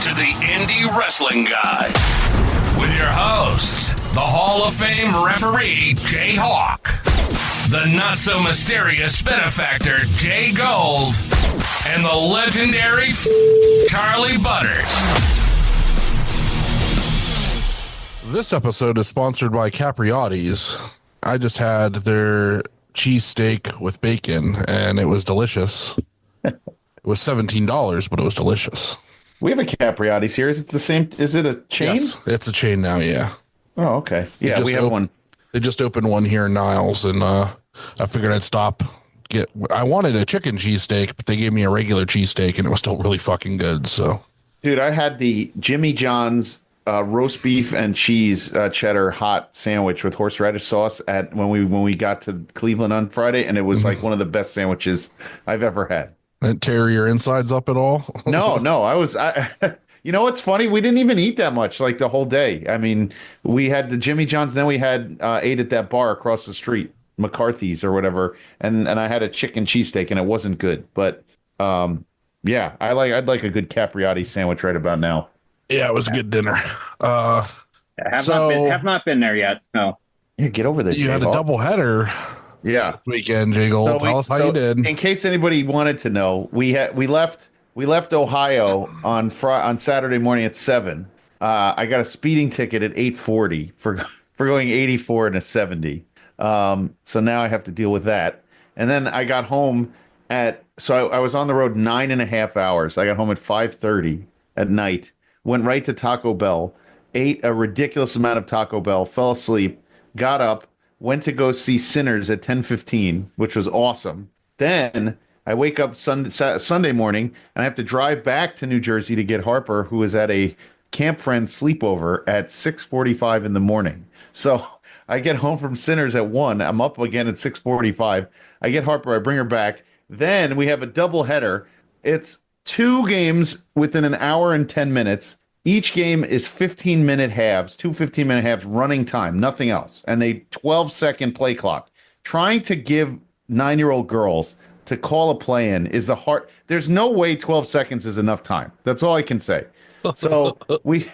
to the Indie Wrestling Guy with your hosts, the Hall of Fame referee, JHawk, the not-so-mysterious benefactor, JGold, and the legendary Charly Butters. This episode is sponsored by Capriotti's. I just had their cheesesteak with bacon, and it was delicious. It was $17, but it was delicious. We have a Capriotti's here. Is it the same? Is it a chain? Yes, it's a chain now, yeah. Oh, okay. Yeah, we have one. They just opened one here in Niles, and I figured I'd stop. I wanted a chicken cheesesteak, but they gave me a regular cheesesteak, and it was still really fucking good. So, dude, I had the Jimmy John's roast beef and cheese cheddar hot sandwich with horseradish sauce at when we got to Cleveland on Friday, and it was like one of the best sandwiches I've ever had. Didn't tear your insides up at all? No, I you know what's funny? We didn't even eat that much like the whole day. I mean, we had the Jimmy John's, then we had ate at that bar across the street, McCarthy's or whatever, and I had a chicken cheesesteak, and it wasn't good. But yeah, I'd like a good Capriotti sandwich right about now. Yeah, it was a good dinner. Have not been there yet. No. Yeah, get over there. You had a double header. Yeah, this weekend, JGold. Tell us how you did. In case anybody wanted to know, we left Ohio on Saturday morning at 7. I got a speeding ticket at 8:40 for going 84 and a 70. So now I have to deal with that. And then I got home I was on the road 9.5 hours. I got home at 5:30 at night. Went right to Taco Bell, ate a ridiculous amount of Taco Bell, fell asleep, got up, went to go see Sinners at 10:15, which was awesome. Then I wake up Sunday morning, and I have to drive back to New Jersey to get Harper, who is at a camp friend sleepover at 6:45 in the morning. So I get home from Sinners at 1. I'm up again at 6:45. I get Harper. I bring her back. Then we have a double header. It's 2 games within an hour and 10 minutes. Each game is 15-minute halves, 2 15-minute halves running time, nothing else. And they 12-second play clock. Trying to give 9-year-old girls to call a play in is the hard. There's no way 12 seconds is enough time. That's all I can say. So we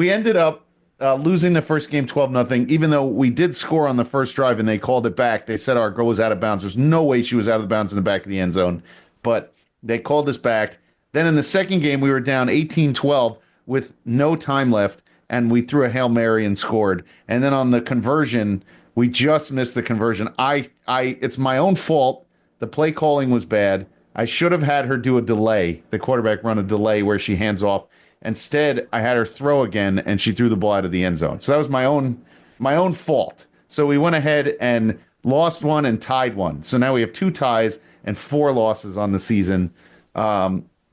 ended up losing the first game 12-0, even though we did score on the first drive and they called it back. They said our girl was out of bounds. There's no way she was out of bounds in the back of the end zone. But they called us back. Then in the second game, we were down 18-12 with no time left, and we threw a Hail Mary and scored. And then on the conversion, we just missed the conversion. It's my own fault. The play calling was bad. I should have had her do a delay, the quarterback run a delay where she hands off. Instead, I had her throw again, and she threw the ball out of the end zone. So that was my own fault. So we went ahead and lost one and tied one. So now we have 2 ties and 4 losses on the season.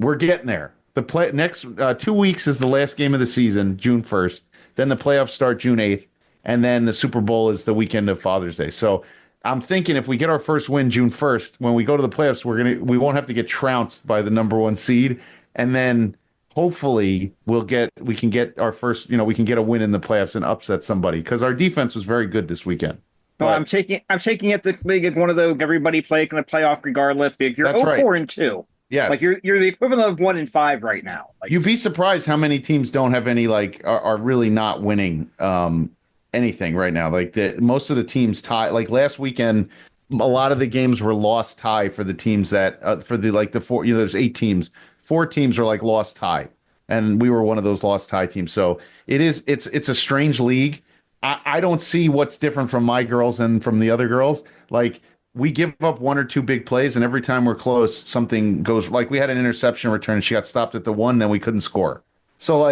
We're getting there. The next 2 weeks is the last game of the season, June 1st. Then the playoffs start June 8th, and then the Super Bowl is the weekend of Father's Day. So I'm thinking if we get our first win June 1st, when we go to the playoffs, we won't have to get trounced by the number 1 seed, and then hopefully we can get our first, we can get a win in the playoffs and upset somebody because our defense was very good this weekend. Well, I'm taking it the league as one of those everybody play in the playoff regardless. Because you're 0-4-2. Yes. Like you're the equivalent of 1-5 right now. Like, you'd be surprised how many teams don't have any are really not winning anything right now. Like most of the teams tie. Like last weekend, a lot of the games were lost tie for the teams that for the 4. There's 8 teams. 4 teams are like lost tie, and we were one of those lost tie teams. So it's a strange league. I don't see what's different from my girls and from the other girls. Like. We give up 1 or 2 big plays, and every time we're close, something goes. Like we had an interception return, and she got stopped at the 1, then we couldn't score. So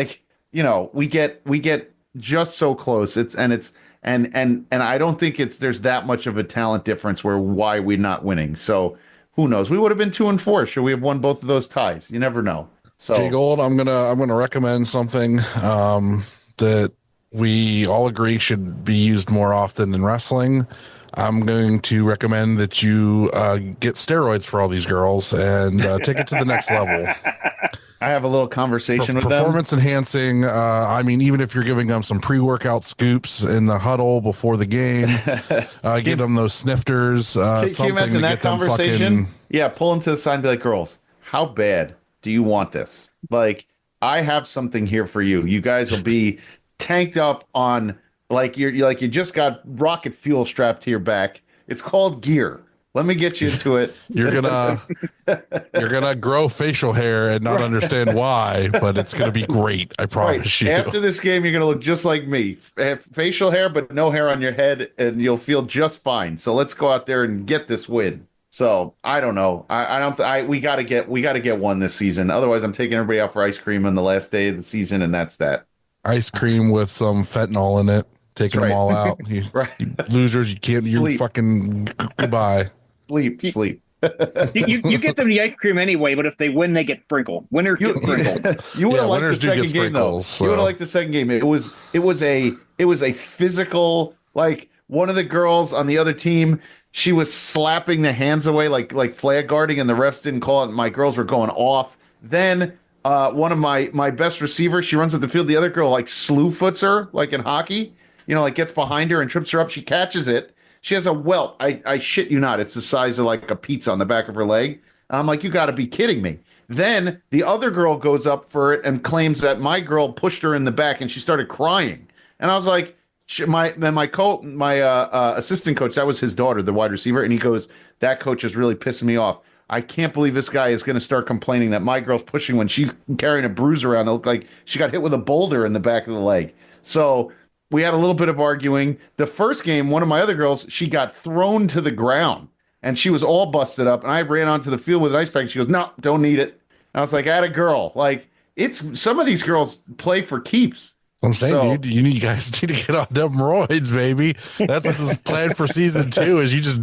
we get just so close. And I don't think there's that much of a talent difference why we're not winning. So who knows? We would have been 2-4. Should we have won both of those ties? You never know. So JGold, I'm gonna recommend something that we all agree should be used more often in wrestling. I'm going to recommend that you get steroids for all these girls and take it to the next level. I have a little conversation with them. Performance enhancing. I mean, even if you're giving them some pre-workout scoops in the huddle before the game, give them those snifters. Can you imagine that conversation? Yeah, pull them to the side and be like, girls, how bad do you want this? Like, I have something here for you. You guys will be tanked up on you just got rocket fuel strapped to your back. It's called gear. Let me get you into it. You're gonna grow facial hair and not understand why, but it's gonna be great. I promise you. After this game, you're gonna look just like me. Have facial hair, but no hair on your head, and you'll feel just fine. So let's go out there and get this win. So I don't know. We gotta get one this season. Otherwise, I'm taking everybody out for ice cream on the last day of the season, and that's that. Ice cream with some fentanyl in it, taking them all out. You losers, you can't. You're fucking goodbye. Sleep. you get them the ice cream anyway, but if they win, they get sprinkled. Winners get sprinkled. You would have liked the second game though. So. You would have liked the second game. It was a physical, like one of the girls on the other team, she was slapping the hands away like flag guarding, and the refs didn't call it. My girls were going off. Then one of my best receivers, she runs up the field. The other girl like slew foots her like in hockey, like gets behind her and trips her up. She catches it. She has a welt. I shit you not. It's the size of like a pizza on the back of her leg. I'm like, you got to be kidding me. Then the other girl goes up for it and claims that my girl pushed her in the back, and she started crying. And I was like, my assistant coach, that was his daughter, the wide receiver, and he goes, that coach is really pissing me off. I can't believe this guy is going to start complaining that my girl's pushing when she's carrying a bruise around that looked like she got hit with a boulder in the back of the leg. So we had a little bit of arguing. The first game, one of my other girls, she got thrown to the ground, and she was all busted up, and I ran onto the field with an ice pack. She goes, no, don't need it. I was like, atta girl. Like, it's some of these girls play for keeps. I'm saying, dude, you guys need to get on them roids, baby. That's the plan for season 2. Is you just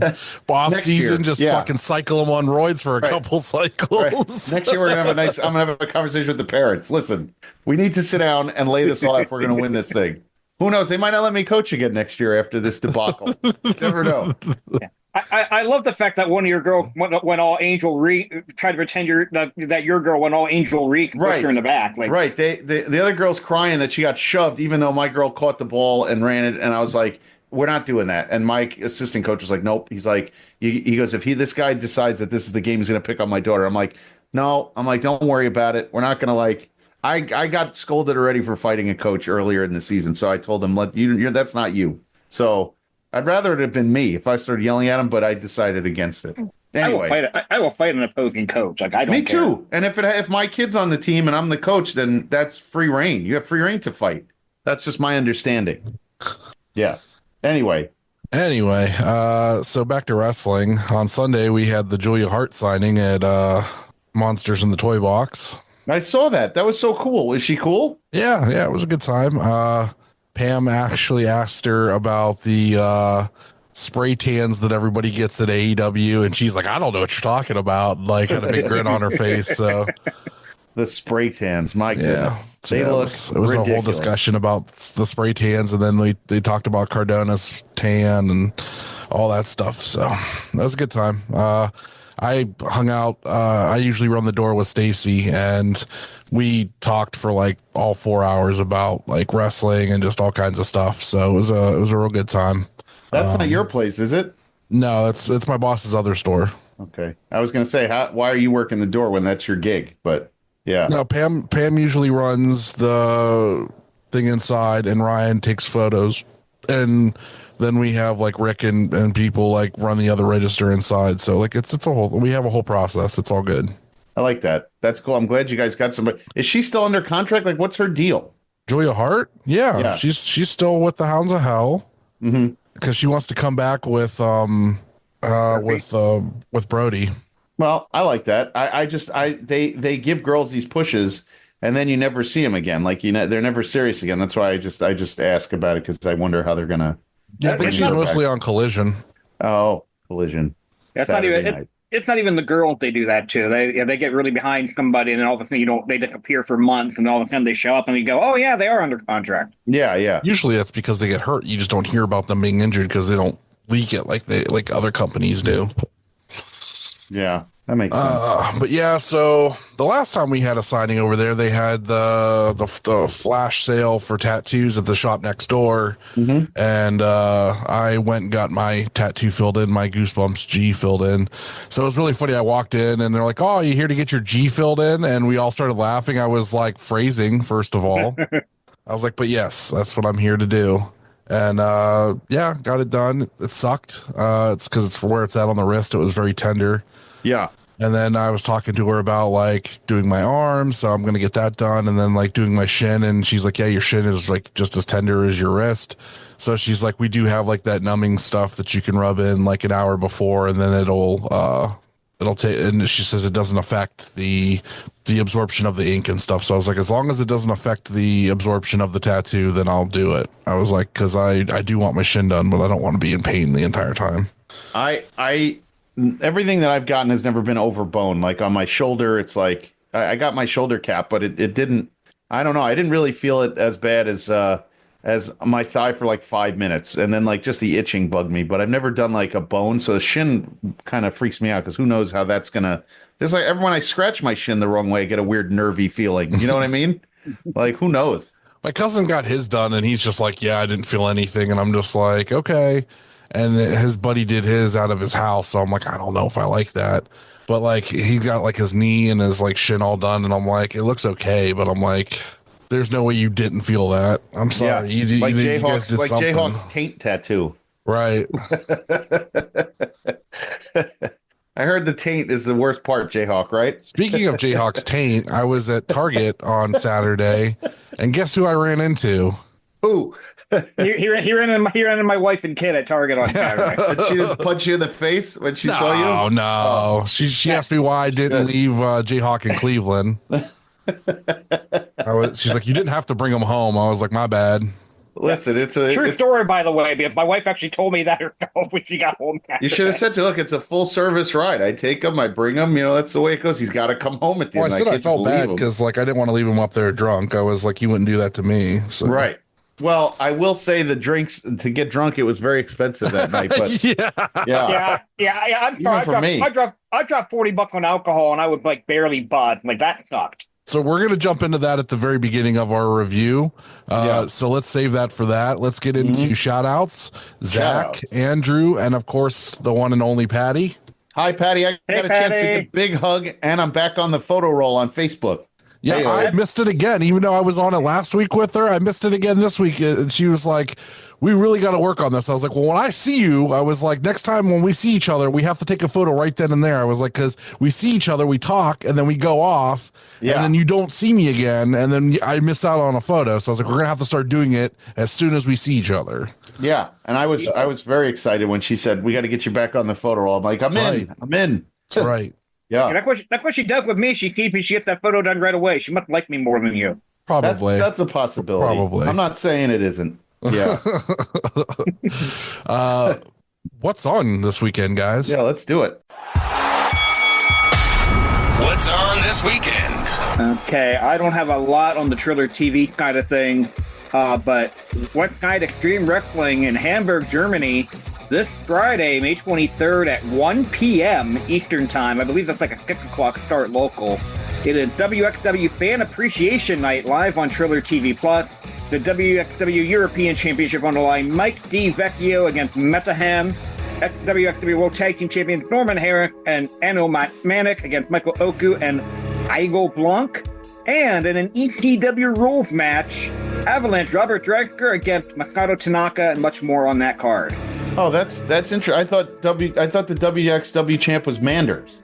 off season, fucking cycle them on roids for a couple cycles. Right. Next year we're gonna have I'm gonna have a conversation with the parents. Listen, we need to sit down and lay this all out if we're gonna win this thing. Who knows? They might not let me coach again next year after this debacle. Never know. Yeah. I love the fact that one of your girls went all Angel Reed, tried to pretend that your girl went all Angel Reed and pushed her in the back. Like, right. The other girl's crying that she got shoved, even though my girl caught the ball and ran it. And I was like, we're not doing that. And my assistant coach was like, nope. He's like, he goes, if this guy decides that this is the game he's going to pick on my daughter. I'm like, no. I'm like, don't worry about it. We're not going to I got scolded already for fighting a coach earlier in the season. So I told him, that's not you. So I'd rather it have been me if I started yelling at him, but I decided against it. Anyway, I will fight an opposing coach. Like, I don't. Me care. too. And if my kid's on the team and I'm the coach, then that's free reign. You have free reign to fight. That's just my understanding. Yeah. Anyway, so back to wrestling. On Sunday, we had the Julia Hart signing at Monsters in the Toybox. I saw that. That was so cool. Is she cool? Yeah, it was a good time. Pam actually asked her about the spray tans that everybody gets at AEW, and she's like, I don't know what you're talking about. Like, had a big grin on her face. So the spray tans, my goodness. It was a whole discussion about the spray tans, and then they talked about Cardona's tan and all that stuff. So that was a good time. I hung out. I usually run the door with Stacy, and we talked for like all 4 hours about like wrestling and just all kinds of stuff. So it was a real good time. That's not your place, is it? No, it's my boss's other store. Okay, I was gonna say, why are you working the door when that's your gig? But yeah, no. Pam usually runs the thing inside, and Ryan takes photos, and then we have like Rick and people like run the other register inside. So like we have a whole process. It's all good. I like that. That's cool. I'm glad you guys got somebody. Is she still under contract? Like, what's her deal? Julia Hart? Yeah. She's still with the Hounds of Hell. Mm-hmm. Because she wants to come back with Brody. Well, I like that. They give girls these pushes, and then you never see them again. Like, they're never serious again. That's why I just ask about it, because I wonder how they're gonna. Yeah, I think she's mostly on Collision. Oh, Collision. That's not even. It's not even the girls they do that to. They get really behind somebody, and then all of a sudden they disappear for months, and all of a sudden they show up and you go, oh yeah, they are under contract. Yeah. Usually that's because they get hurt. You just don't hear about them being injured because they don't leak it like other companies do. Yeah. That makes sense. But yeah, so the last time we had a signing over there, they had the flash sale for tattoos at the shop next door, and I went and got my tattoo filled in, my Goosebumps G filled in. So it was really funny. I walked in and they're like, "Oh, you here to get your G filled in?" And we all started laughing. I was like phrasing, first of all. I was like, "But yes, that's what I'm here to do." And yeah, got it done. It sucked. It's because it's where it's at on the wrist. It was very tender. Yeah. And then I was talking to her about like doing my arms, so I'm gonna get that done, and then like doing my shin, and she's like, "Yeah, your shin is like just as tender as your wrist." So she's like, "We do have like that numbing stuff that you can rub in like an hour before, and then it'll take." And she says it doesn't affect the absorption of the ink and stuff. So I was like, as long as it doesn't affect the absorption of the tattoo, then I'll do it. I was like, because I do want my shin done, but I don't want to be in pain the entire time. Everything that I've gotten has never been over bone. Like on my shoulder, it's like I got my shoulder cap, but it didn't. I don't know. I didn't really feel it as bad as my thigh for like 5 minutes, and then like just the itching bugged me. But I've never done like a bone, so the shin kind of freaks me out because who knows how that's gonna. There's like every when I scratch my shin the wrong way, I get a weird nervy feeling. You know what I mean? Like who knows? My cousin got his done, and he's just like, "Yeah, I didn't feel anything," and I'm just like, "Okay." And his buddy did his out of his house, so I'm like, I don't know if I like that. But like he got like his knee and his like shin all done, and I'm like, it looks okay, but I'm like, there's no way you didn't feel that. I'm sorry. Yeah. Like you guys did something. JHawk's taint tattoo. Right. I heard the taint is the worst part, JHawk, right? Speaking of JHawk's taint, I was at Target on Saturday, and guess who I ran into? Who? He ran into my wife and kid at Target on Saturday. Did she just punch you in the face when she saw you? No. She asked me why I didn't leave JHawk in Cleveland. She's like, you didn't have to bring him home. I was like, my bad. Listen, it's a true story, by the way, because my wife actually told me that herself when she got home. You should have said to her, look, it's a full service ride. I take him, I bring him. You know, that's the way it goes. He's got to come home at the end. I said I felt bad because like I didn't want to leave him up there drunk. I was like, you wouldn't do that to me. So. Right. Well, I will say the drinks to get drunk, it was very expensive that night. But yeah. I'm sorry. I dropped $40 on alcohol, and I was like barely bud. Like that sucked. So we're going to jump into that at the very beginning of our review. So let's save that for that. Let's get into shout outs. Zach, Andrew, and of course the one and only Patty. Hi, Patty. I got a chance to get a big hug, and I'm back on the photo roll on Facebook. Yeah, I missed it again. Even though I was on it last week with her, I missed it again this week. And she was like, we really got to work on this. I was like, well, when I see you, I was like, next time when we see each other, we have to take a photo right then and there. I was like, because we see each other, we talk, and then we go off, and then you don't see me again, and then I miss out on a photo. So I was like, we're going to have to start doing it as soon as we see each other. Yeah, and I was very excited when she said, we got to get you back on the photo roll. I'm like, I'm in. That's right. Yeah, that's what she does with me. She gets that photo done right away. She must like me more than you. Probably. That's a possibility. Probably. I'm not saying it isn't. Yeah. What's on this weekend, guys? Yeah, let's do it. What's on this weekend? Okay, I don't have a lot on the Triller TV kind of thing, but West Night Extreme Wrestling in Hamburg, Germany, this Friday, May 23rd at 1 p.m. Eastern Time. I believe that's like a 6 o'clock start local. It is WXW Fan Appreciation Night live on Triller TV+. The WXW European Championship on the line. Mike D. Vecchio against Metaham. WXW World Tag Team Champions Norman Harris and Anno Manic against Michael Oku and Aigo Blanc. And in an ECW rules match, Avalanche Robert Dreger against Masato Tanaka and much more on that card. Oh, that's interesting. I thought the WXW champ was Manders.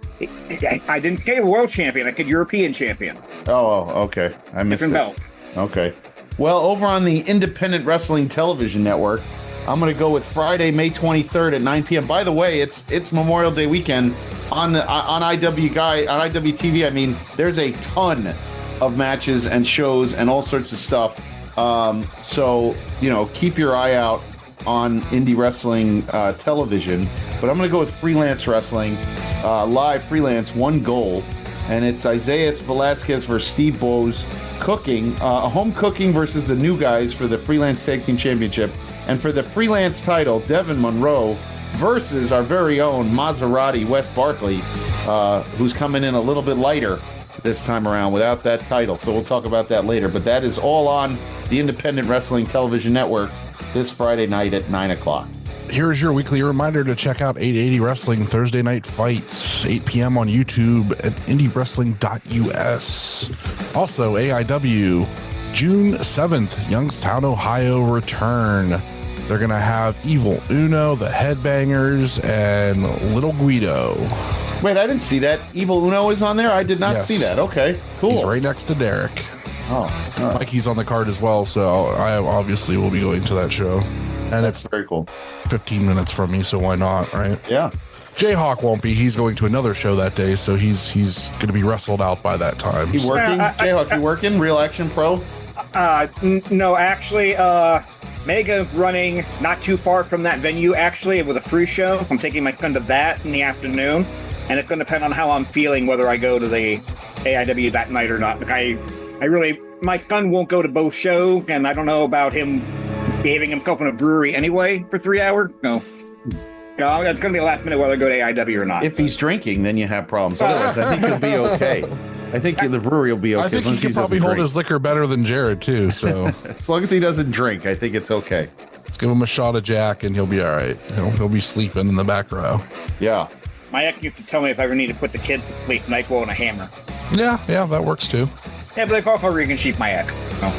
I didn't say world champion. I said European champion. Oh, okay. I missed Different it. belt. Okay. Well, over on the Independent Wrestling Television Network, I'm going to go with Friday, May 23rd at 9 p.m. By the way, it's Memorial Day weekend on IWTV. I mean, there's a ton of matches and shows and all sorts of stuff. So, keep your eye out on indie wrestling television. But I'm going to go with freelance wrestling, live freelance, one goal. And it's Isaiah Velasquez versus Steve Bowes cooking, a home cooking versus the new guys for the freelance tag team championship. And for the freelance title, Devin Monroe versus our very own Maserati Wes Barkley, who's coming in a little bit lighter this time around without that title. So we'll talk about that later. But that is all on the Independent Wrestling Television Network this Friday night at 9 o'clock. Here's your weekly reminder to check out 880 Wrestling Thursday Night Fights, 8 p.m. on YouTube at indiewrestling.us. Also, AIW, June 7th, Youngstown, Ohio return. They're going to have Evil Uno, the Headbangers, and Little Guido. Wait, I didn't see that. Evil Uno is on there? I did not see that. Okay, cool. He's right next to Derek. Oh, right. Mikey's on the card as well, so I obviously will be going to that show. And That's very cool. 15 minutes from me, so why not, right? Yeah. JHawk won't be. He's going to another show that day, so he's going to be wrestled out by that time. He working? JHawk, you working? Real Action Pro? No, actually, Mega running not too far from that venue, actually, with a free show. I'm taking my son to that in the afternoon, and it's going to depend on how I'm feeling, whether I go to the AIW that night or not. Like, my son won't go to both shows, and I don't know about him behaving himself in a brewery anyway for 3 hours. No. No, it's going to be a last minute whether I go to AIW or not. If he's drinking, then you have problems. Otherwise, I think he'll be okay. I think the brewery will be okay. I think he can probably hold his liquor better than Jared, too. So as long as he doesn't drink, I think it's okay. Let's give him a shot of Jack, and he'll be all right. He'll be sleeping in the back row. Yeah. My ex used to tell me if I ever need to put the kids to sleep, NyQuil and a hammer. Yeah, that works, too. Yeah, but also Regan sheep my ex. So.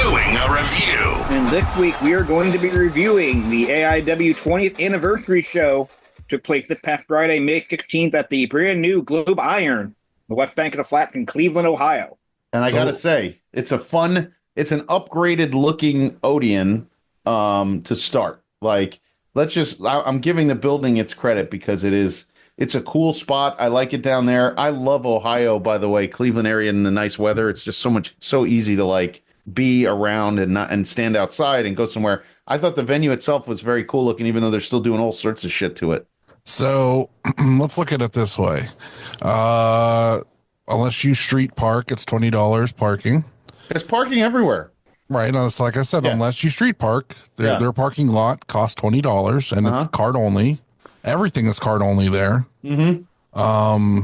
Doing a review. And this week we are going to be reviewing the AIW 20th anniversary show. Took place this past Friday, May 16th at the brand new Globe Iron, the West Bank of the Flats in Cleveland, Ohio. And I gotta say, it's an upgraded looking Odeon to start. Like, I'm giving the building its credit because it's a cool spot. I like it down there. I love Ohio, by the way, Cleveland area and the nice weather. It's just so easy to like be around and stand outside and go somewhere. I thought the venue itself was very cool looking, even though they're still doing all sorts of shit to it. So let's look at it this way. Unless you street park, it's $20 parking. There's parking everywhere. Right. And it's like I said, unless you street park, their parking lot costs $20 and it's card only. Everything is card only there. Mm-hmm.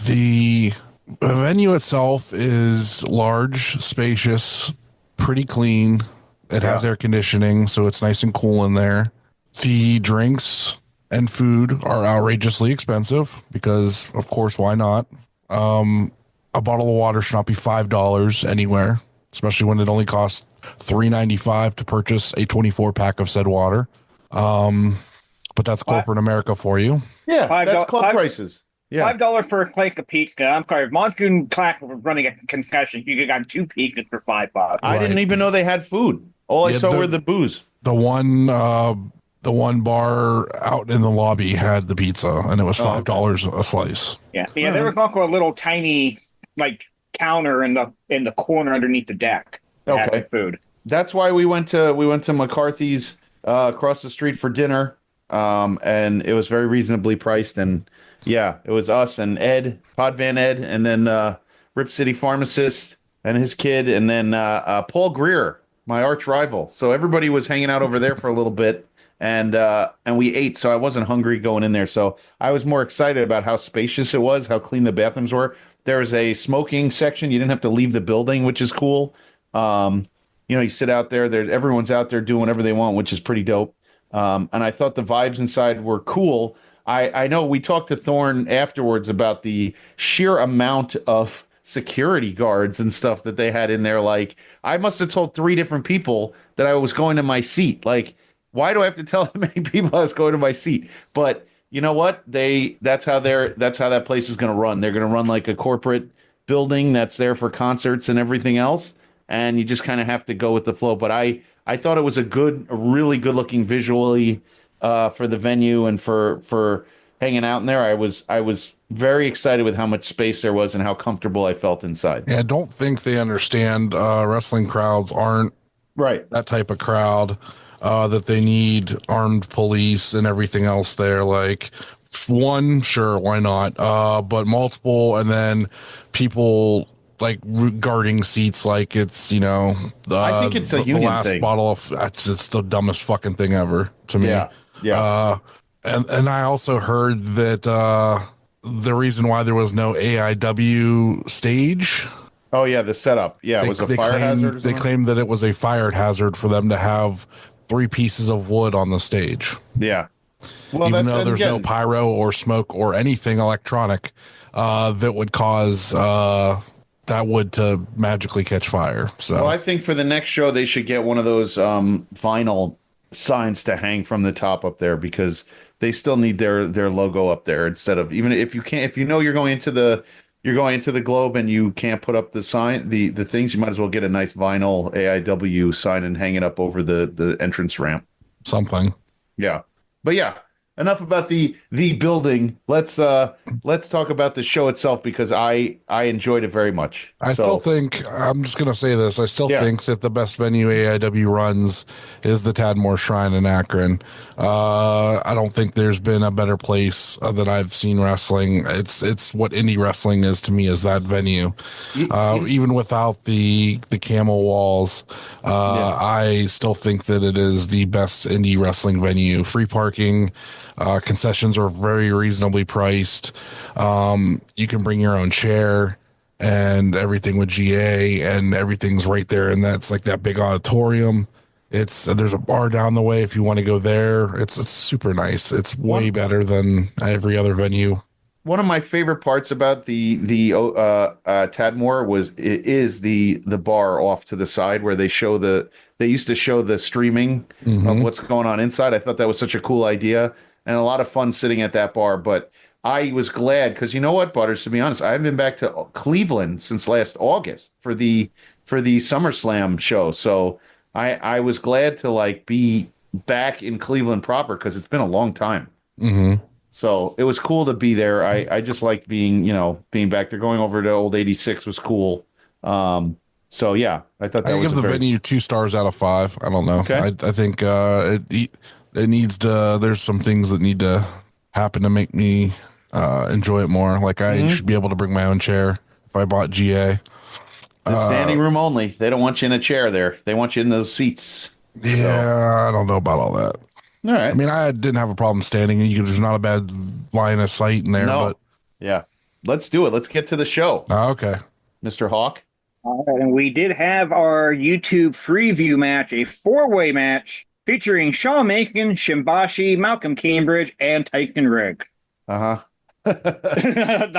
The venue itself is large, spacious, pretty clean. It has air conditioning, so it's nice and cool in there. The drinks and food are outrageously expensive because, of course, why not? A bottle of water should not be $5 anywhere, especially when it only costs $3.95 to purchase a 24-pack of said water. But that's corporate America for you. Yeah, that's club prices. Yeah. $5 for a clank of pizza. I'm sorry, if Monsoon Clack was running a concussion, you could have got 2 pizzas for $5. I didn't even know they had food. All I saw were the booze. The one bar out in the lobby had the pizza, and it was $5 a slice. Yeah. There was also a little tiny like counter in the corner underneath the deck. Okay. Food. That's why we went to McCarthy's across the street for dinner, and it was very reasonably priced. And yeah, it was us and Ed, Podvan Ed, and then Rip City Pharmacist and his kid, and then Paul Greer, my arch rival. So everybody was hanging out over there for a little bit, and we ate. So I wasn't hungry going in there. So I was more excited about how spacious it was, how clean the bathrooms were. There was a smoking section. You didn't have to leave the building, which is cool. You sit out there. Everyone's out there doing whatever they want, which is pretty dope. And I thought the vibes inside were cool. I know we talked to Thorne afterwards about the sheer amount of security guards and stuff that they had in there. Like, I must have told 3 different people that I was going to my seat. Like, why do I have to tell that many people I was going to my seat? But you know what? That's how that place is going to run. They're going to run like a corporate building that's there for concerts and everything else. And you just kind of have to go with the flow. But I thought it was a really good looking visually for the venue and for hanging out in there. I was very excited with how much space there was and how comfortable I felt inside. Yeah, I don't think they understand wrestling crowds aren't that type of crowd, that they need armed police and everything else there. Like, one, sure, why not? But multiple, and then people like guarding seats like it's I think it's a the union last thing. bottle of it's the dumbest fucking thing ever to me. Yeah. And I also heard that the reason why there was no AIW stage, Oh yeah, the setup. Yeah, it was a fire hazard or they something. claimed that it was a fire hazard for them to have 3 pieces of wood on the stage, Yeah. Well, even that's though and there's no again, pyro or smoke or anything electronic that would cause that wood to magically catch fire. So well, I think for the next show they should get one of those vinyl signs to hang from the top up there because they still need their logo up there instead of even if you can't if you know you're going into the Globe and you can't put up the sign the things you might as well get a nice vinyl AIW sign and hang it up over the entrance ramp. something. Yeah. But yeah, enough about the building. Let's talk about the show itself because I enjoyed it very much. I still think I'm just gonna say this. I still Yeah. think that the best venue AIW runs is the Tadmor Shrine in Akron. I don't think there's been a better place that I've seen wrestling. It's what indie wrestling is to me is that venue. Even without the camel walls, I still think that it is the best indie wrestling venue. Free parking, concessions are very reasonably priced. You can bring your own chair and everything with GA and everything's right there. And that's like that big auditorium. There's a bar down the way if you want to go there. It's super nice. It's way better than every other venue. One of my favorite parts about the Tadmor is the bar off to the side where they used to show the streaming of what's going on inside. I thought that was such a cool idea and a lot of fun sitting at that bar. But I was glad because you know what, Butters, to be honest, I haven't been back to Cleveland since last August for the SummerSlam show. So I was glad to like be back in Cleveland proper because it's been a long time. So it was cool to be there. I just liked being back there. Going over to old 86 was cool. So yeah, I thought that I was give the venue 2 stars out of 5. I don't know. Okay. I think it needs to. There's some things that need to happen to make me enjoy it more. Like I should be able to bring my own chair if I bought GA. the standing room only. They don't want you in a chair there. They want you in those seats. Yeah, I don't know about all that. All right. I mean, I didn't have a problem standing. There's not a bad line of sight in there, No. but Yeah. Let's do it. Let's get to the show, okay. Mr. Hawk. All right, and we did have our YouTube Freeview match, a 4-way match featuring Shawn Macon, Shimbashi, Malcolm Cambridge, and Tyson Rigg. Uh-huh. that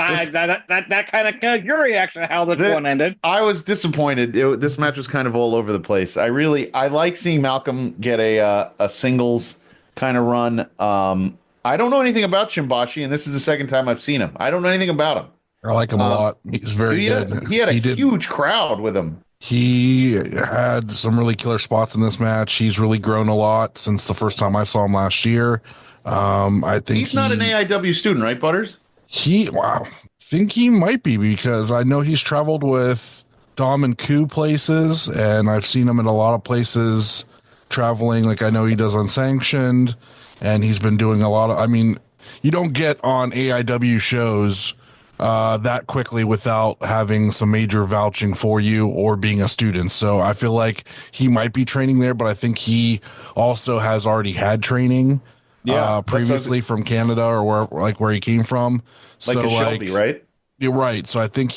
kind of your reaction to how this one ended. I was disappointed. This match was kind of all over the place. I like seeing Malcolm get a singles kind of run. I don't know anything about Shimbashi, and this is the second time I've seen him. I don't know anything about him. I like him a lot. He's very good. He had a huge crowd with him. He had some really killer spots in this match. He's really grown a lot since the first time I saw him last year. I think He's not an AIW student, right, Butters? I think he might be because I know he's traveled with Dom and Koo places, and I've seen him in a lot of places traveling. Like I know he does Unsanctioned, and he's been doing a lot of. I mean, you don't get on AIW shows that quickly without having some major vouching for you or being a student. So I feel like he might be training there, but I think he also has already had training previously from Canada or where he came from. Like so a Shelby, right? You're right. So I think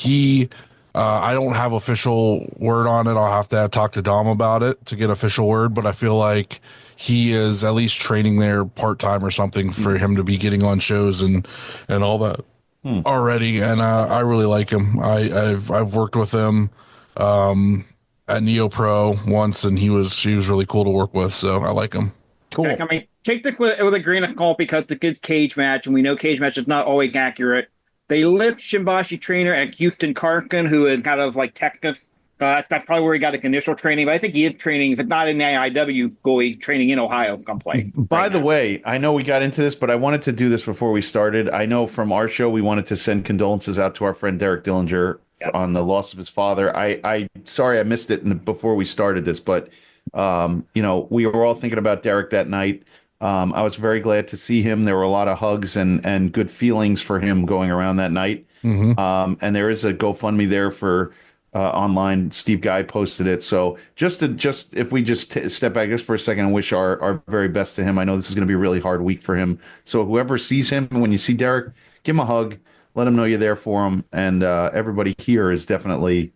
I don't have official word on it. I'll have to talk to Dom about it to get official word, but I feel like he is at least training there part-time or something for him to be getting on shows and all that already. And I really like him. I've worked with him at Neo Pro once, and he was really cool to work with. So I like him. Cool. I mean, take this with a grain of salt because it's a cage match, and we know cage match is not always accurate. They lift Shimbashi trainer at Houston Karkin, who is kind of like Texas. That's probably where he got his initial training, but I think he is training, if it's not in the AIW, going training in Ohio someplace. By the way, I know we got into this, but I wanted to do this before we started. I know from our show, we wanted to send condolences out to our friend Derek Dillinger on the loss of his father. I sorry I missed it before we started this, but we were all thinking about Derek that night. I was very glad to see him. There were a lot of hugs and good feelings for him going around that night. And there is a GoFundMe there for online. Steve Guy posted it. So just if we just step back just for a second and wish our very best to him. I know this is going to be a really hard week for him. So whoever sees him, when you see Derek, give him a hug, let him know you're there for him. And everybody here is definitely,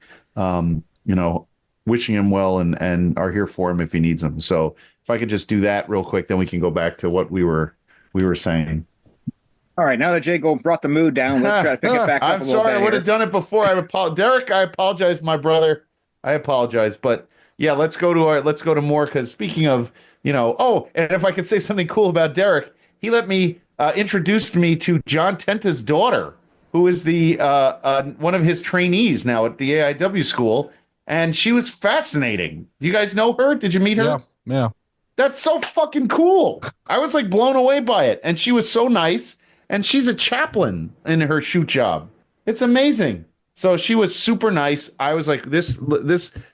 wishing him well and are here for him if he needs them. So if I could just do that real quick, then we can go back to what we were saying. All right, now that JGold brought the mood down, let's try to pick it back up. I'm sorry, I would have done it before. Derek, I apologize, my brother. I apologize, but yeah, let's go to more. Because speaking of, and if I could say something cool about Derek, he let me introduced me to John Tenta's daughter, who is the one of his trainees now at the AIW school, and she was fascinating. You guys know her? Did you meet her? Yeah. That's so fucking cool. I was like blown away by it, and she was so nice. And she's a chaplain in her shoot job. It's amazing. So she was super nice. I was like,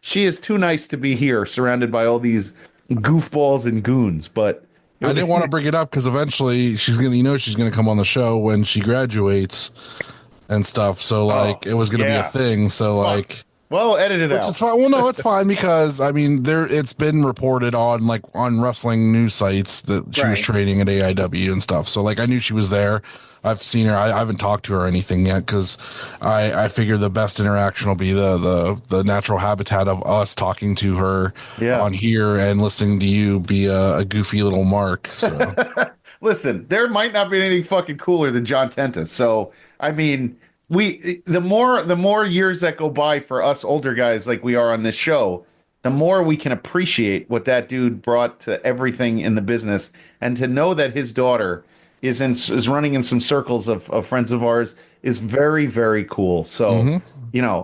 she is too nice to be here, surrounded by all these goofballs and goons. But I didn't want to bring it up because eventually she's gonna come on the show when she graduates and stuff. So it was gonna be a thing. So well, edit it out. It's fine. Well, no, it's fine because it's been reported on wrestling news sites that she was training at AIW and stuff. So I knew she was there. I've seen her. I haven't talked to her or anything yet because I figure the best interaction will be the natural habitat of us talking to her on here and listening to you be a goofy little mark. So listen, there might not be anything fucking cooler than John Tenta. So the more years that go by for us older guys like we are on this show, the more we can appreciate what that dude brought to everything in the business, and to know that his daughter is running in some circles of friends of ours is very, very cool. So,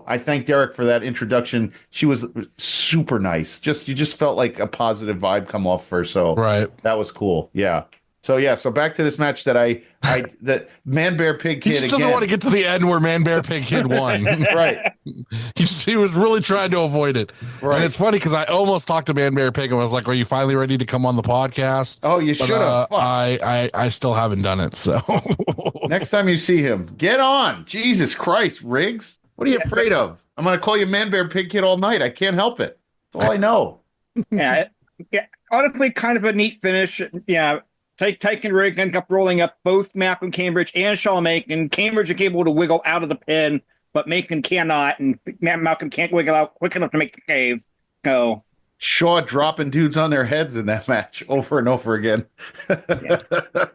I thank Derek for that introduction. She was super nice. You just felt like a positive vibe come off her. So that was cool. Yeah. So back to this match that the Man Bear Pig Kid. He just doesn't want to get to the end where Man Bear Pig Kid won. Right. He was really trying to avoid it. Right. And it's funny because I almost talked to Man Bear Pig and was like, "Are you finally ready to come on the podcast?" Oh, you should have. I still haven't done it. So next time you see him, get on. Jesus Christ, Riggs. What are you afraid of? I'm going to call you Man Bear Pig Kid all night. I can't help it. That's all I know. Yeah. Honestly, kind of a neat finish. Yeah. Tyke Riggs ended up rolling up both Malcolm Cambridge and Shawn Macon. Cambridge is able to wiggle out of the pin, but Macon cannot, and Malcolm can't wiggle out quick enough to make the cave. So Shaw dropping dudes on their heads in that match over and over again.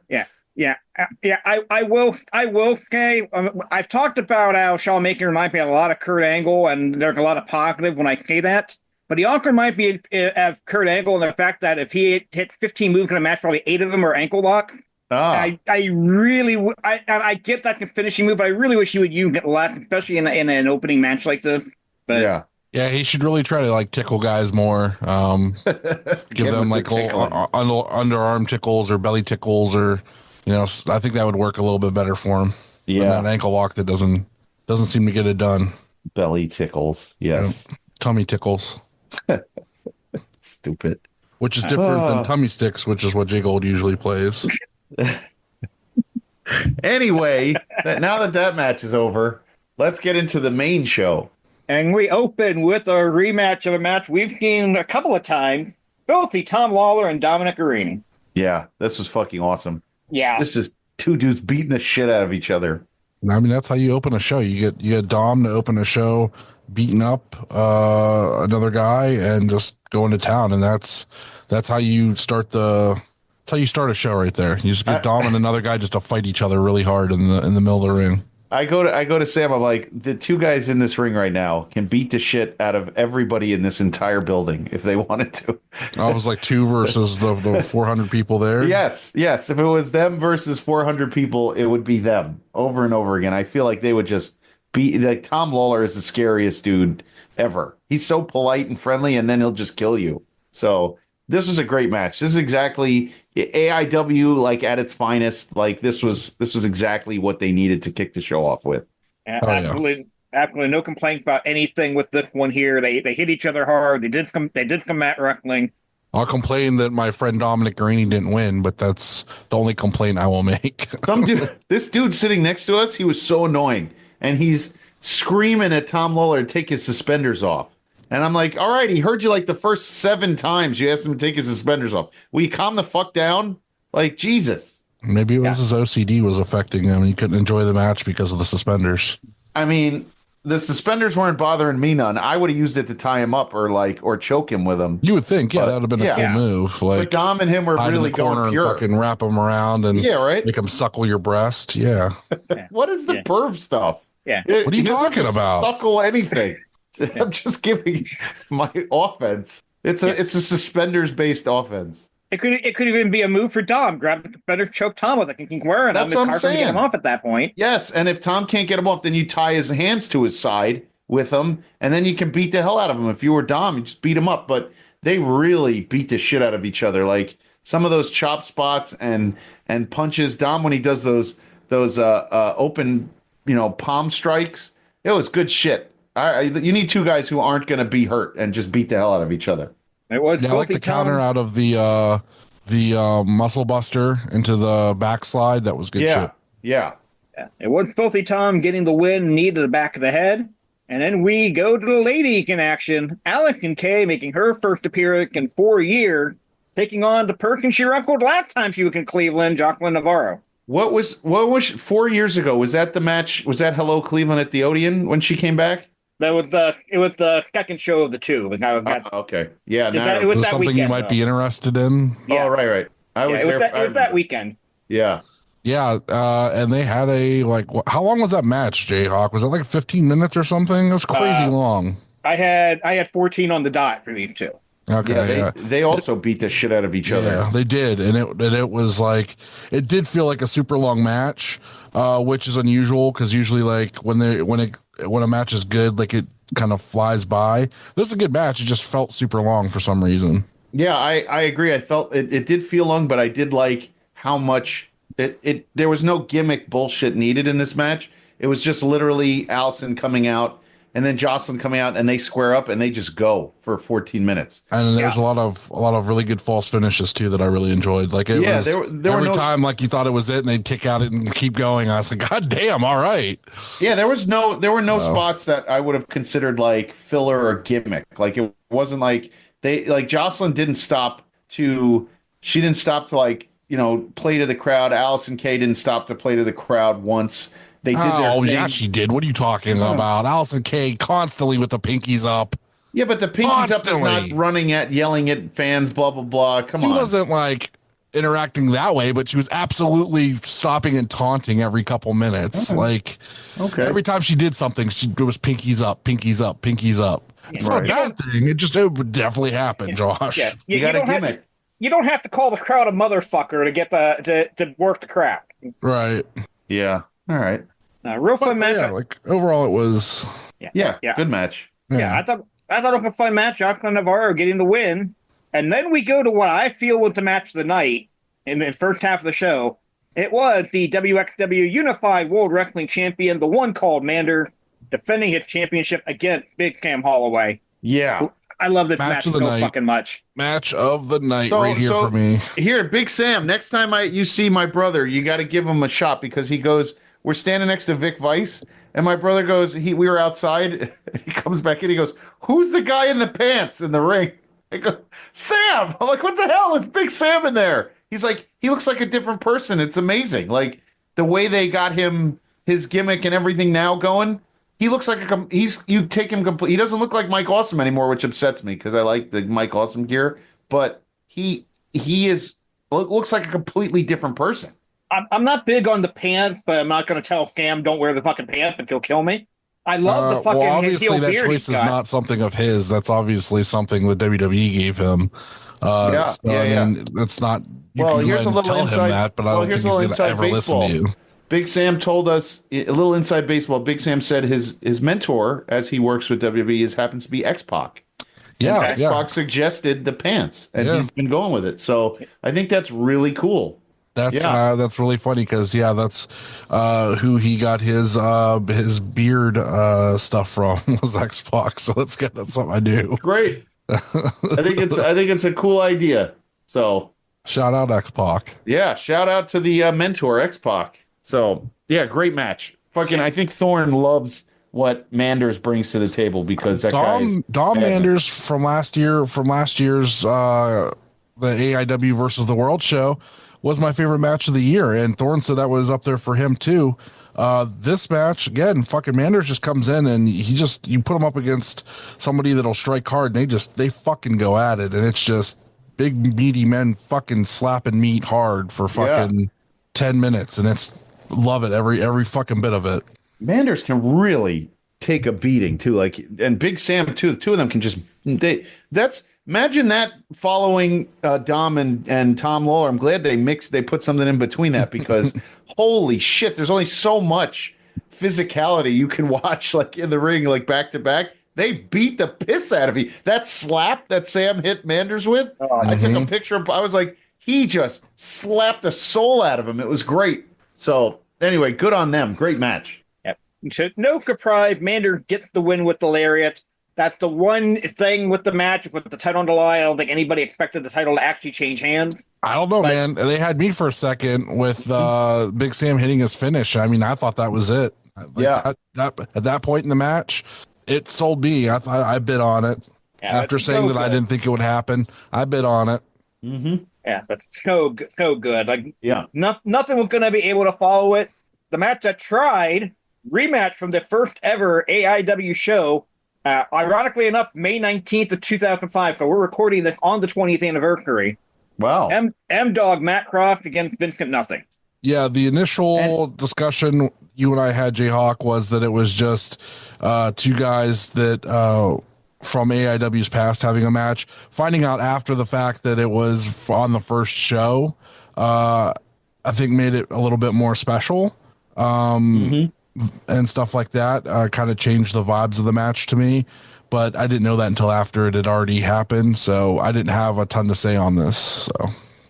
Yeah. I will say, I've talked about how Shawn Macon reminds me a lot of Kurt Angle, and there's a lot of positive when I say that. But he also might be of Kurt Angle in the fact that if he hit 15 moves in a match, probably 8 of them are ankle lock. I really I get that finishing move, but I really wish he would use it less, especially in an opening match like this. But yeah, he should really try to tickle guys more. Give them underarm tickles or belly tickles, or I think that would work a little bit better for him. Yeah, an ankle lock that doesn't seem to get it done. Belly tickles, yes. Tummy tickles. Stupid. Which is different than tummy sticks, which is what JGold usually plays. Anyway, now that match is over, let's get into the main show. And we open with a rematch of a match we've seen a couple of times. Both Tom Lawler and Dominic Garrini. Yeah, this was fucking awesome. Yeah. This is two dudes beating the shit out of each other. That's how you open a show. You get Dom to open a show, beating up another guy and just going to town, and that's how you start a show right there. You just get Dom and another guy just to fight each other really hard in the middle of the ring. I go to Sam. I'm like, the two guys in this ring right now can beat the shit out of everybody in this entire building if they wanted to. I was like 2 versus the 400 people there. Yes. If it was them versus 400 people, it would be them over and over again. I feel like they would just be like, Tom Lawler is the scariest dude ever. He's so polite and friendly, and then he'll just kill you. So this was a great match. This is exactly AIW at its finest. This was exactly what they needed to kick the show off with. Absolutely no complaint about anything with this one here. They hit each other hard. They did some mat wrestling. I'll complain that my friend Dominic Garrini didn't win, but that's the only complaint I will make. This dude sitting next to us, he was so annoying, and he's screaming at Tom Lawler to take his suspenders off. And I'm like, all right, he heard you like the first 7 times you asked him to take his suspenders off. Will you calm the fuck down? Like, Jesus. Maybe it was his OCD was affecting him. He couldn't enjoy the match because of the suspenders. I mean, the suspenders weren't bothering me none. I would have used it to tie him up or choke him with them. You would think, that would have been a cool move. Like, but Dom and him were really going pure. And fucking wrap him around and make him suckle your breast. Yeah. What is the perv stuff? Yeah. What are you talking about? Suckle anything. I'm just giving my offense. It's a suspenders based offense. It could even be a move for Dom. Grab the suspender, choke Tom with it, and keep wearing them. That's what I'm saying. Get him off at that point. Yes, and if Tom can't get him off, then you tie his hands to his side with him, and then you can beat the hell out of him. If you were Dom, you just beat him up. But they really beat the shit out of each other. Like some of those chop spots and punches. Dom, when he does those open, palm strikes, it was good shit. You need 2 guys who aren't going to be hurt and just beat the hell out of each other. It was I like the counter out of the muscle buster into the backslide. That was good shit. Yeah. It was Filthy Tom getting the win, knee to the back of the head. And then we go to the lady in action. Allison Kay making her first appearance in 4 years, taking on the person she wrestled last time she was in Cleveland, Jocelyn Navarro. What was 4 years ago? Was that the match? Was that Hello Cleveland at the Odeon when she came back? It was the second show of the 2. But now okay. Yeah. It was that something weekend, you might be interested in. Yeah. Oh, right. I was there. It was that weekend. Yeah. Yeah. And they had how long was that match, JHawk? Was it like 15 minutes or something? It was crazy long. I had 14 on the dot for these 2. Okay. They also beat the shit out of each other. Yeah, they did, and it was like it did feel like a super long match, which is unusual because usually like when a match is good, like it kind of flies by. This is a good match. It just felt super long for some reason. Yeah, I agree. I felt it did feel long, but I did like how much it. There was no gimmick bullshit needed in this match. It was just literally Allison coming out. And then Jocelyn coming out, and they square up, and they just go for 14 minutes. And there's a lot of really good false finishes too that I really enjoyed. Like it was every time like you thought it was it, and they'd kick out it and keep going. I was like, God damn, all right. Yeah, there were no spots that I would have considered like filler or gimmick. Like it wasn't like Jocelyn didn't stop to like play to the crowd. Allison Kay didn't stop to play to the crowd once. They did their thing. Yeah, she did. What are you talking about? Allison Kay constantly with the pinkies up. Yeah, but the pinkies up is not yelling at fans, blah, blah, blah. Come on. She wasn't like interacting that way, but she was absolutely stopping and taunting every couple minutes. Okay. Every time she did something, it was pinkies up, pinkies up, pinkies up. It's not a bad thing. It would definitely happen, Josh. Yeah. You got a gimmick. You don't have to call the crowd a motherfucker to get to work the crowd. Right. Yeah. All right. Real fun match. Yeah, like overall, it was. Yeah. Good match. Yeah, I thought it was a fun match. Jocelyn Navarro getting the win, and then we go to what I feel was the match of the night in the first half of the show. It was the WXW Unified World Wrestling Champion, the one called Mander, defending his championship against Big Sam Holloway. Yeah. I love this match so fucking much. Match of the night for me. Here, Big Sam, next time you see my brother, you got to give him a shot because he goes, we're standing next to Vic Vice, and my brother goes, we were outside. He comes back in, he goes, who's the guy in the pants in the ring? I go, Sam! I'm like, what the hell? It's Big Sam in there. He's like, he looks like a different person. It's amazing. Like, the way they got him, his gimmick and everything now going, he looks like you take him complete. He doesn't look like Mike Awesome anymore, which upsets me because I like the Mike Awesome gear, but he looks like a completely different person. I'm not big on the pants, but I'm not going to tell Sam don't wear the fucking pants and he'll kill me. I love the fucking obviously that choice is not something of his. That's obviously something that WWE gave him. I mean, that's not. Here's a little tell inside. Him that, but I don't think he's going to ever baseball. listen to you. Big Sam told us a little inside baseball. Big Sam said his mentor, as he works with WWE, happens to be X-Pac. Yeah, X-Pac suggested the pants, and he's been going with it. So I think that's really cool. That's really funny because that's who he got his beard stuff from was X-Pac. So that's good. That's something I do. Great. I think it's a cool idea. So shout out X-Pac. Yeah, shout out to the mentor X-Pac. So yeah, great match. Fucking, I think Thorne loves what Manders brings to the table, because that guy is Dom madness. Manders from last year's the AIW versus the World show was my favorite match of the year, and Thorne said that was up there for him too. This match again, fucking Manders just comes in and you put him up against somebody that'll strike hard, and they fucking go at it, and it's just big meaty men fucking slapping meat hard for fucking 10 minutes, and love it every fucking bit of it. Manders can really take a beating too, and Big Sam too. The two of them can just imagine that following Dom and Tom Lawler. I'm glad they put something in between that, because holy shit, there's only so much physicality you can watch in the ring, back to back. They beat the piss out of you. That slap that Sam hit Manders with, I took a picture of. I was like, he just slapped the soul out of him. It was great. So anyway, good on them. Great match. No surprise, Manders gets the win with the lariat. That's the one thing with the match, with the title on the line. I don't think anybody expected the title to actually change hands. I don't know, man. They had me for a second with Big Sam hitting his finish. I mean, I thought that was it. At that point in the match, it sold me. I bid on it. Yeah, after saying that I didn't think it would happen, I bid on it. Mm-hmm. Yeah, but so good. Nothing was going to be able to follow it. The match that tried, rematch from the first ever AIW show, ironically enough, May 19th of 2005. So we're recording this on the 20th anniversary. Wow. M-Dog Matt Cross against Vincent Nothing. Yeah, the initial discussion you and I had, JHawk, was that it was just two guys that from AIW's past having a match. Finding out after the fact that it was on the first show, I think made it a little bit more special. And stuff like that kind of changed the vibes of the match to me, but I didn't know that until after it had already happened, so I didn't have a ton to say on this. So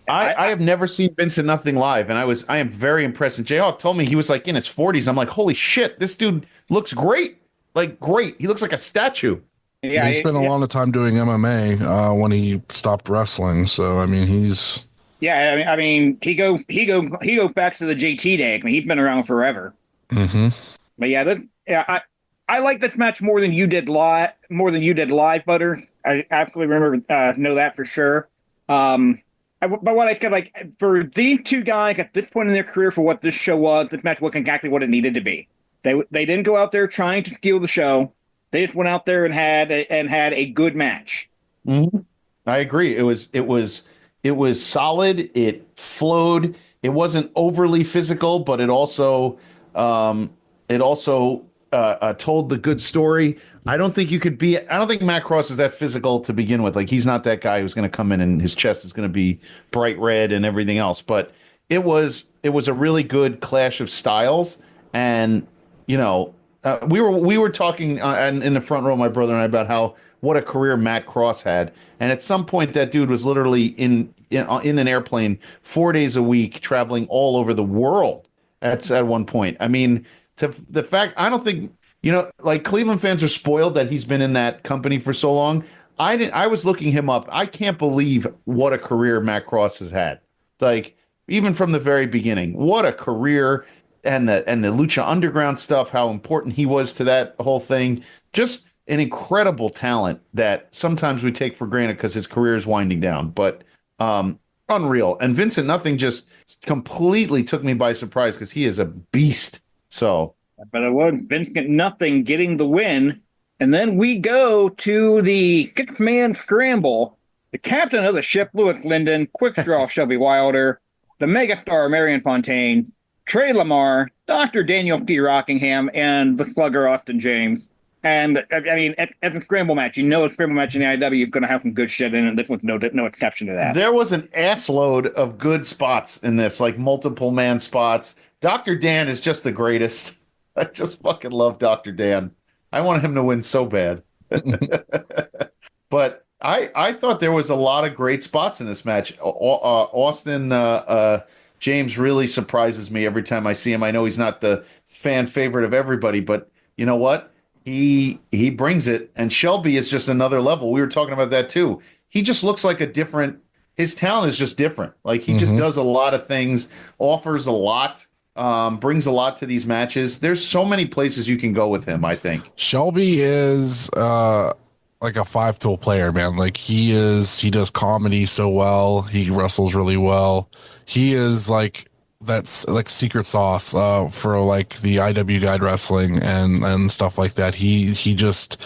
I have never seen Vincent Nothing live, and I am very impressed. And JHawk told me he was in his 40s. I'm like, holy shit, this dude looks great. Great. He looks like a statue. Yeah, he spent a lot of time doing MMA when he stopped wrestling. So I mean, he's I mean he goes back to the JT day. I mean, he's been around forever. Mm-hmm. But I like this match more than you did live, Butter. I absolutely remember know that for sure. But what I said, for these two guys at this point in their career, for what this show was, this match wasn't exactly what it needed to be. They didn't go out there trying to steal the show. They just went out there and had a good match. Mm-hmm. I agree. It was solid. It flowed. It wasn't overly physical, but it also told the good story. I don't think Matt Cross is that physical to begin with. He's not that guy who's going to come in and his chest is going to be bright red and everything else. But it was a really good clash of styles. And, we were talking in the front row, my brother and I, about what a career Matt Cross had. And at some point, that dude was literally in an airplane 4 days a week, traveling all over the world at one point. I mean, to the fact, I don't think, Cleveland fans are spoiled that he's been in that company for so long. I was looking him up. I can't believe what a career Matt Cross has had. Even from the very beginning, what a career. And the Lucha Underground stuff, how important he was to that whole thing. Just an incredible talent that sometimes we take for granted because his career is winding down. But unreal. And Vincent Nothing just completely took me by surprise because he is a beast. So, but it was Vincent Nothing getting the win. And then we go to the six-man scramble. The captain of the ship, Louis Linden, Quick Draw Shelby Wilder, the megastar Marion Fontaine, Trey Lamar, Dr. Daniel P. Rockingham, and the slugger Austin James. And, I mean, as a scramble match, a scramble match in the IW is going to have some good shit in it. This one's no exception to that. There was an assload of good spots in this, multiple man spots. Dr. Dan is just the greatest. I just fucking love Dr. Dan. I want him to win so bad. But I thought there was a lot of great spots in this match. Austin James really surprises me every time I see him. I know he's not the fan favorite of everybody, but you know what? He brings it. And Shelby is just another level. We were talking about that too. He just looks like his talent is just different. He just does a lot of things, offers a lot. brings a lot to these matches. There's so many places you can go with him, I think. Shelby is like a five-tool player, man. Like he does comedy so well. He wrestles really well. He is like that's like secret sauce for like the IW guide wrestling and stuff like that. He just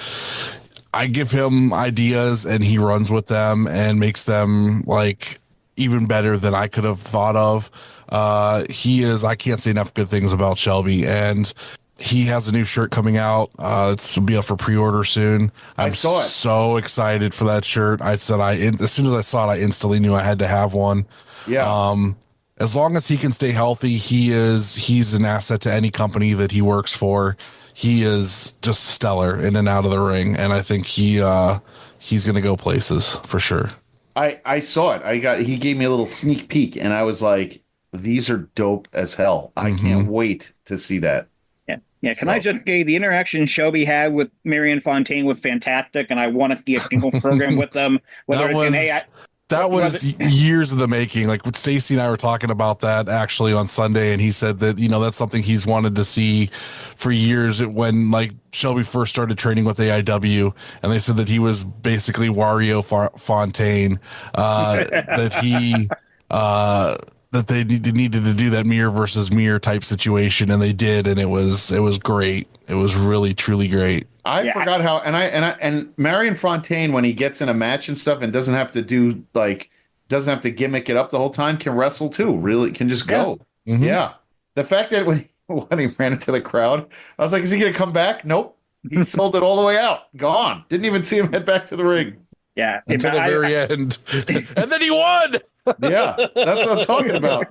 I give him ideas and he runs with them and makes them like even better than I could have thought of. I can't say enough good things about Shelby, and he has a new shirt coming out. It's will be up for pre-order soon. I'm so excited for that shirt. As soon as I saw it, I instantly knew I had to have one. Yeah. As long as he can stay healthy, he's an asset to any company that he works for. He is just stellar in and out of the ring, and I think he's going to go places for sure. I saw it. He gave me a little sneak peek, and I was like, these are dope as hell. I can't wait to see that. Yeah. Can I just say the interaction Shelby had with Marion Fontaine was fantastic, and I want to see a single program with them. That was years in the making. Like Stacy and I were talking about that actually on Sunday, and he said that that's something he's wanted to see for years. When like Shelby first started training with AIW, and they said that he was basically Wario Fontaine. That they needed to do that mirror versus mirror type situation, and they did, and it was great. It was really truly great. I forgot how, and Marion Fontaine, when he gets in a match and stuff and doesn't have to gimmick it up the whole time, can wrestle too. Really can just go. Mm-hmm. Yeah. The fact that when he ran into the crowd, I was like, is he going to come back? Nope. He sold it all the way out. Gone. Didn't even see him head back to the ring. Yeah. Until the very end. And then he won. Yeah. That's what I'm talking about.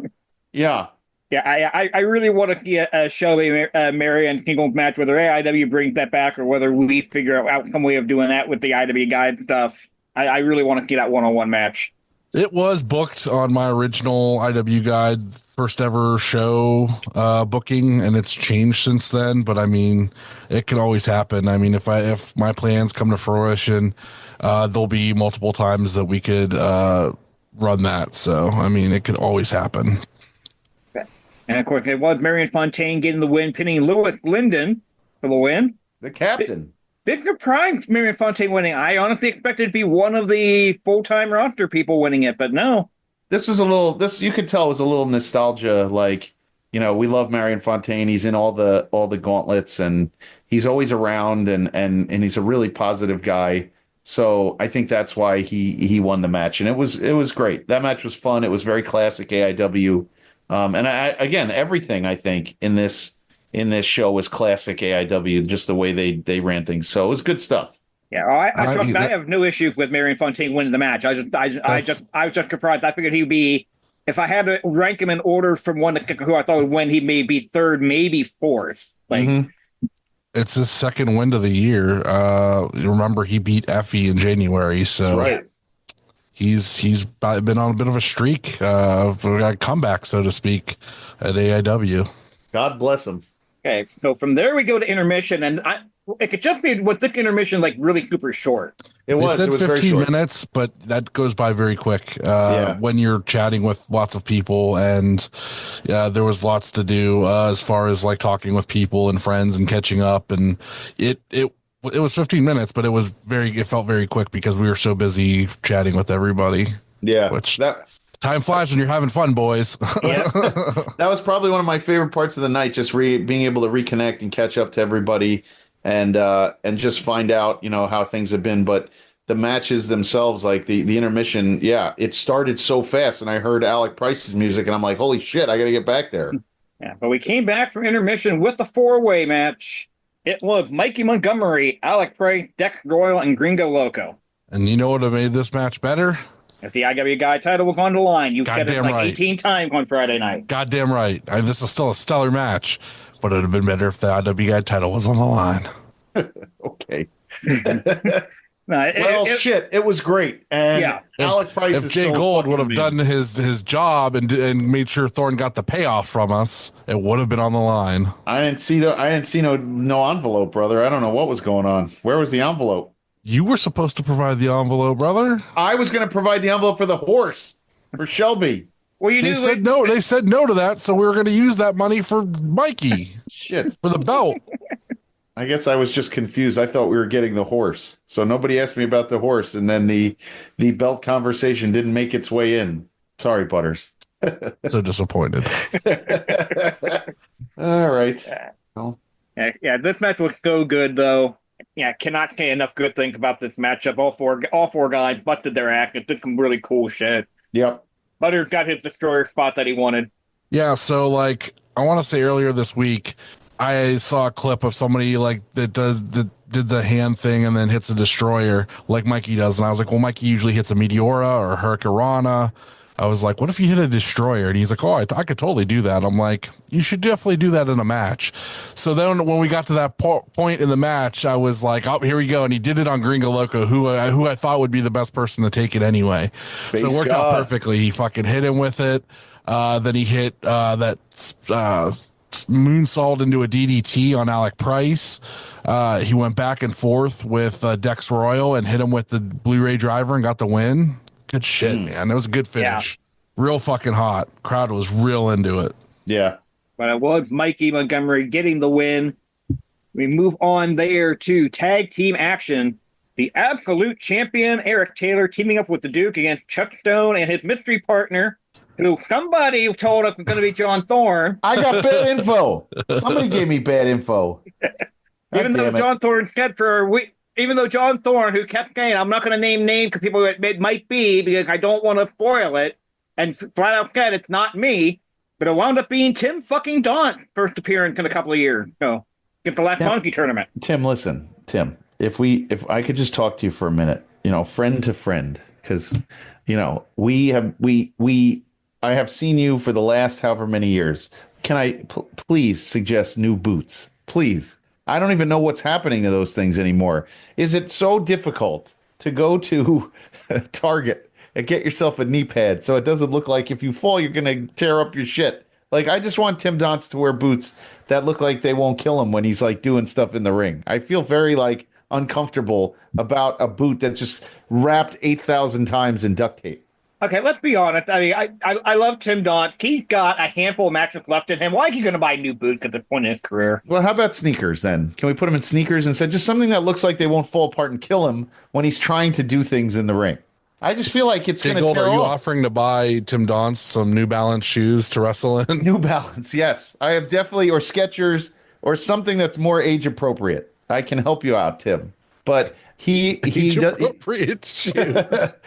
Yeah. Yeah, I really want to see a Shelby Marion singles match, whether AIW brings that back or whether we figure out some way of doing that with the IW guide stuff. I really want to see that one-on-one match. It was booked on my original IW guide first ever show booking, and it's changed since then. But I mean, it can always happen. I mean, if my plans come to fruition, there'll be multiple times that we could run that. So I mean, it could always happen. And of course, it was Marion Fontaine getting the win, pinning Lewis Linden for the win. The captain. Big surprise, Marion Fontaine winning. I honestly expected it to be one of the full-time roster people winning it, but no. This was you could tell it was a little nostalgia. Like, we love Marion Fontaine. He's in all the gauntlets, and he's always around, and he's a really positive guy. So I think that's why he won the match, and it was great. That match was fun. It was very classic AIW. And again, everything I think in this show was classic AIW, just the way they ran things. So it was good stuff. Yeah, I have no issues with Marion Fontaine winning the match. I was just surprised. I figured he'd be, if I had to rank him in order from one to who I thought would win, he may be third, maybe fourth. Like, it's his second win of the year. Remember, he beat Effie in January, so. That's right. He's been on a bit of a streak, a comeback, so to speak, at AIW. God bless him. Okay, so from there we go to intermission, and it could just be with this intermission like really super short. It was 15 minutes, but that goes by very quick when you're chatting with lots of people, and there was lots to do as far as like talking with people and friends and catching up, and it was 15 minutes, but it felt very quick because we were so busy chatting with everybody. Yeah. Time flies when you're having fun, boys. Yeah. That was probably one of my favorite parts of the night, just being able to reconnect and catch up to everybody and just find out, how things have been. But the matches themselves, like the intermission, it started so fast, and I heard Alec Price's music and I'm like, holy shit, I got to get back there. Yeah. But we came back from intermission with the 4-way match. It was Mikey Montgomery, Alec Price, Dex Royal, and Gringo Loco. And you know what made this match better? If the IW guy title was on the line, you said it like right. 18 times on Friday night. Goddamn right. This is still a stellar match, but it would have been better if the IW guy title was on the line. Okay. Shit, it was great. And Alec Price if JGold would have done his job and made sure Thorne got the payoff from us, it would have been on the line. I didn't see no envelope, brother. I don't know what was going on. Where was the envelope? You were supposed to provide the envelope, brother. I was going to provide the envelope for the horse, for Shelby. Well, you They knew said no. They said no to that, so we were going to use that money for Mikey Shit. for the belt. I guess I was just confused. I thought we were getting the horse. So nobody asked me about the horse, and then the belt conversation didn't make its way in. Sorry, Butters. So disappointed. All right. Well, yeah, this match was so good though. Yeah, cannot say enough good things about this matchup. All four guys busted their ass and did some really cool shit. yep. Butters got his destroyer spot that he wanted. Yeah, so like I want to say earlier this week, I saw a clip of somebody like that did the hand thing and then hits a destroyer like Mikey does, and I was like, well, Mikey usually hits a Meteora or a Hurricanrana. I was like, what if you hit a destroyer? And he's like, oh, I could totally do that. I'm like, you should definitely do that in a match. So then when we got to that point in the match, I was like, oh, here we go. And he did it on Gringo Loco, who I thought would be the best person to take it anyway. So it worked out perfectly. He fucking hit him with it. Then he hit that moonsault into a DDT on Alec Price. He went back and forth with Dex Royal and hit him with the Blu-ray driver and got the win. Good shit, man. That was a good finish. Yeah. Real fucking hot. Crowd was real into it. Yeah. But it was Mikey Montgomery getting the win. We move on there to tag team action. The absolute champion, Eric Taylor, teaming up with the Duke against Chuck Stone and his mystery partner, who somebody told us was going to be John Thorne. I got bad info. Somebody gave me bad info. Even though John Thorne said for a week, even though John Thorne, who kept saying, I'm not going to name names because people it might be because I don't want to spoil it, and flat out said it's not me, but it wound up being Tim fucking Don's first appearance in a couple of years. So get the last Monkey tournament. Tim, listen, Tim, if I could just talk to you for a minute, friend to friend, because I have seen you for the last however many years. Can I please suggest new boots, please? I don't even know what's happening to those things anymore. Is it so difficult to go to Target and get yourself a knee pad so it doesn't look like if you fall, you're going to tear up your shit? Like, I just want Tim Donst to wear boots that look like they won't kill him when he's like doing stuff in the ring. I feel very like uncomfortable about a boot that's just wrapped 8,000 times in duct tape. Okay, let's be honest. I mean, I love Tim Donst. He's got a handful of matches left in him. Why are you going to buy new boots at this point in his career? Well, how about sneakers then? Can we put him in sneakers instead? Just something that looks like they won't fall apart and kill him when he's trying to do things in the ring. I just feel like it's going to tear Are you off. offering to buy Tim Donst some New Balance shoes to wrestle in? New Balance, yes. I have definitely, or Skechers, or something that's more age appropriate. I can help you out, Tim. But he appropriate shoes.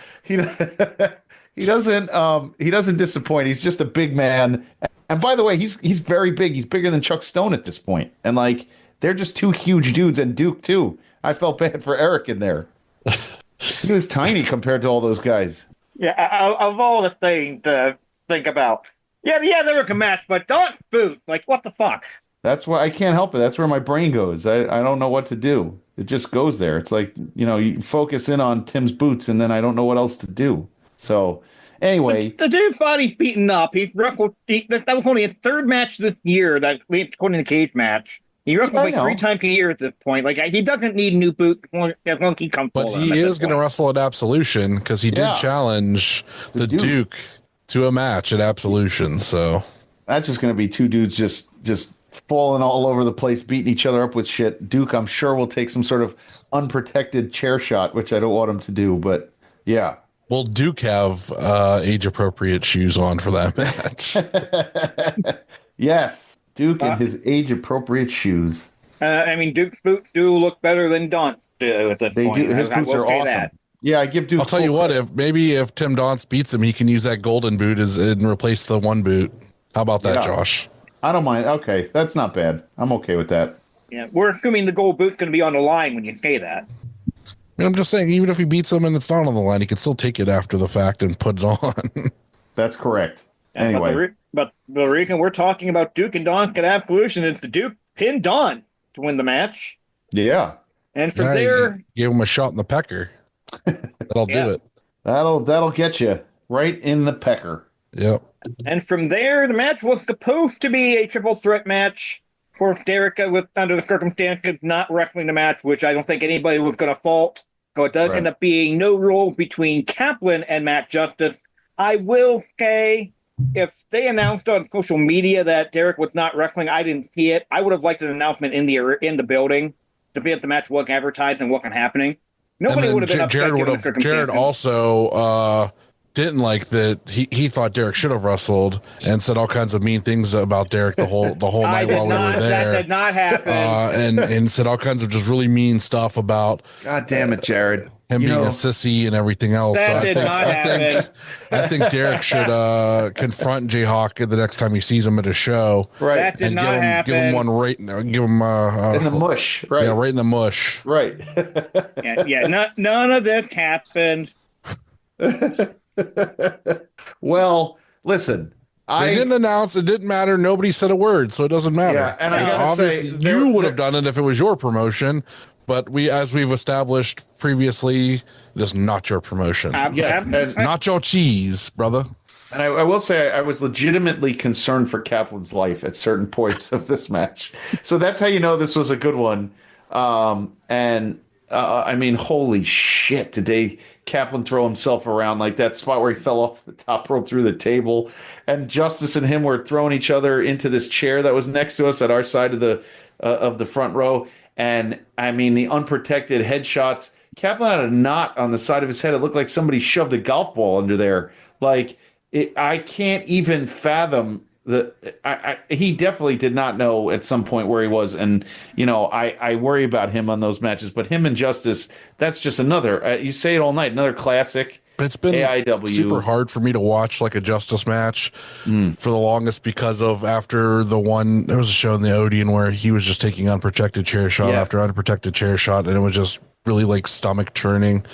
He doesn't disappoint. He's just a big man. And by the way, he's very big. He's bigger than Chuck Stone at this point. And like, they're just two huge dudes, and Duke too. I felt bad for Eric in there. He was tiny compared to all those guys. Yeah, of all the things to think about. Yeah, they were a match, but Don's boots, like, what the fuck? That's why I can't help it. That's where my brain goes. I don't know what to do. It just goes there. It's like, you focus in on Tim's boots, and then I don't know what else to do. So, anyway. The dude's body's beaten up. He's wrestled. That was only his third match this year, according to Cage Match. He wrestles like 3 times a year at this point. Like, he doesn't need new boots as long as he comes. But he is going to wrestle at Absolution because he did challenge the Duke to a match at Absolution. So that's just going to be two dudes just falling all over the place, beating each other up with shit. Duke, I'm sure, will take some sort of unprotected chair shot, which I don't want him to do. But yeah. Will Duke have age-appropriate shoes on for that match? Yes, Duke and his age-appropriate shoes. I mean, Duke's boots do look better than Don's do at this point. They do. His boots are awesome. That. Yeah, I give Duke. I'll tell you what. If Tim Donst beats him, he can use that golden boot and replace the one boot. How about that, Josh? I don't mind. Okay, that's not bad. I'm okay with that. Yeah, we're assuming the gold boot's going to be on the line when you say that. I'm just saying, even if he beats him and it's not on the line, he can still take it after the fact and put it on. That's correct. Anyway. But the reason we're talking about Duke and Don at Absolution is the Duke pinned Don to win the match. Yeah. And from there... Gave him a shot in the pecker. That'll do it. That'll get you right in the pecker. Yep. And from there, the match was supposed to be a triple threat match. Of course, Derek, under the circumstances, not wrestling the match, which I don't think anybody was going to fault. So it does end up being no rules between Kaplan and Matt Justice. I will say if they announced on social media that Derek was not wrestling, I didn't see it. I would have liked an announcement in the building to be at the match, what advertised and what can happening. Nobody would have been upset. Jared also didn't like that. He thought Derek should have wrestled and said all kinds of mean things about Derek the whole night while we were there. That did not happen. And said all kinds of just really mean stuff about. God damn it, Jared. Him being a sissy and everything else. That did not happen. I think Derek should confront JHawk the next time he sees him at a show. Right. That did not happen. Give him one right. Give him in the mush. Right. Yeah, right in the mush. Right. None of that happened. Well, listen. They didn't announce. It didn't matter. Nobody said a word, so it doesn't matter. Yeah, and I gotta obviously say, you would have done it if it was your promotion. But as we've established previously, it is not your promotion. Yes, not your cheese, brother. And I will say I was legitimately concerned for Kaplan's life at certain points of this match. So that's how you know this was a good one. I mean, holy shit, did Kaplan throw himself around like that spot where he fell off the top rope through the table, and Justice and him were throwing each other into this chair that was next to us at our side of the front row. And I mean, the unprotected headshots. Kaplan had a knot on the side of his head. It looked like somebody shoved a golf ball under there. Like, I can't even fathom he definitely did not know at some point where he was. And, I worry about him on those matches. But him and Justice, that's just another, you say it all night, another classic. It's been AIW. Super hard for me to watch like a Justice match for the longest because of after the one, there was a show in the Odeon where he was just taking unprotected chair shot after unprotected chair shot, and it was just really like stomach churning.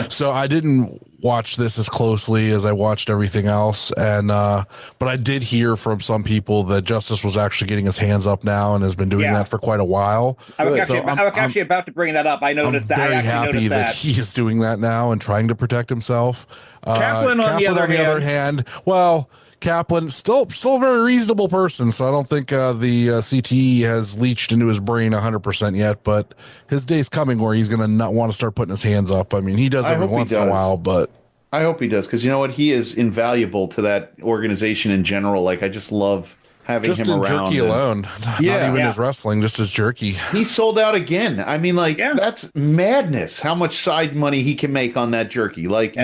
So I didn't watch this as closely as I watched everything else. And, but I did hear from some people that Justice was actually getting his hands up now and has been doing that for quite a while. I was actually about to bring that up. I noticed that. I'm very happy that he is doing that now and trying to protect himself. Kaplan on the other hand, well, Kaplan still a very reasonable person, so I don't think the CTE has leached into his brain 100% yet. But his day's coming where he's going to not want to start putting his hands up. I mean, he does every once in a while, but I hope he does, because you know what, he is invaluable to that organization in general. Like, I just love having him around. Just in jerky alone, not even his wrestling, just his jerky. He sold out again. I mean, like that's madness. How much side money he can make on that jerky? Like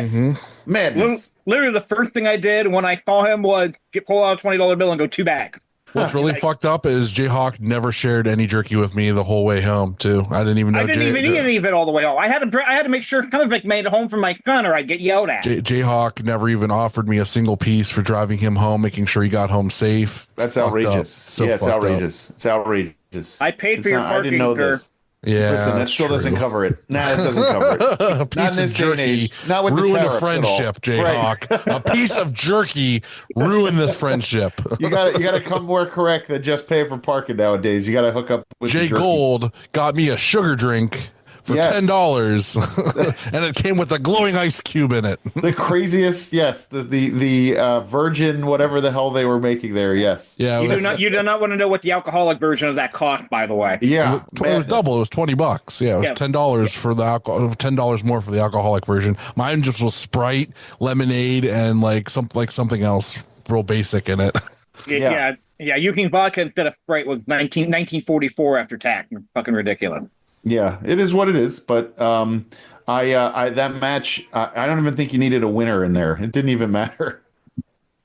madness. Literally, the first thing I did when I saw him was pull out a $20 bill and go 2 bags. What's really fucked up is JHawk never shared any jerky with me the whole way home too. I didn't even know. I didn't even eat any of it all the way home. I had to make sure Comic made it home for my son, or I'd get yelled at. JHawk never even offered me a single piece for driving him home, making sure he got home safe. That's outrageous. So it's outrageous. It's outrageous. I paid for your parking, sir. Yeah, listen, that still doesn't cover it. Nah, it doesn't cover it. A piece of jerky ruined a friendship, JHawk. Right. A piece of jerky ruined this friendship. You gotta come more correct than just pay for parking nowadays. You gotta hook up with JGold got me a sugar drink for $10, and it came with a glowing ice cube in it. The craziest, the virgin, whatever the hell they were making there. Yes, yeah. You do not want to know what the alcoholic version of that cost, by the way. Yeah, it was double. It was $20. Yeah, it was $10 for the alcohol. $10 more for the alcoholic version. Mine just was Sprite, lemonade, and something else real basic in it. Yeah. You can vodka instead of Sprite was 1944 after tax. You're fucking ridiculous. Yeah, it is what it is. But that match, I don't even think you needed a winner in there. It didn't even matter.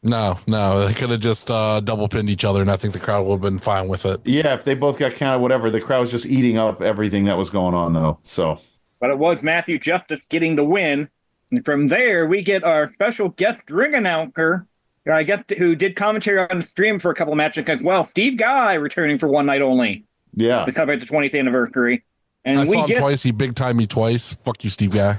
No, they could have just double pinned each other, and I think the crowd would have been fine with it. Yeah, if they both got counted, whatever. The crowd was just eating up everything that was going on, though. So, but it was Matthew Justice getting the win, and from there we get our special guest ring announcer, who did commentary on the stream for a couple of matches as well. Steve Guy returning for one night only. Yeah, to celebrate the 20th anniversary. And I saw him twice. He big timed me twice. Fuck you, Steve Guy.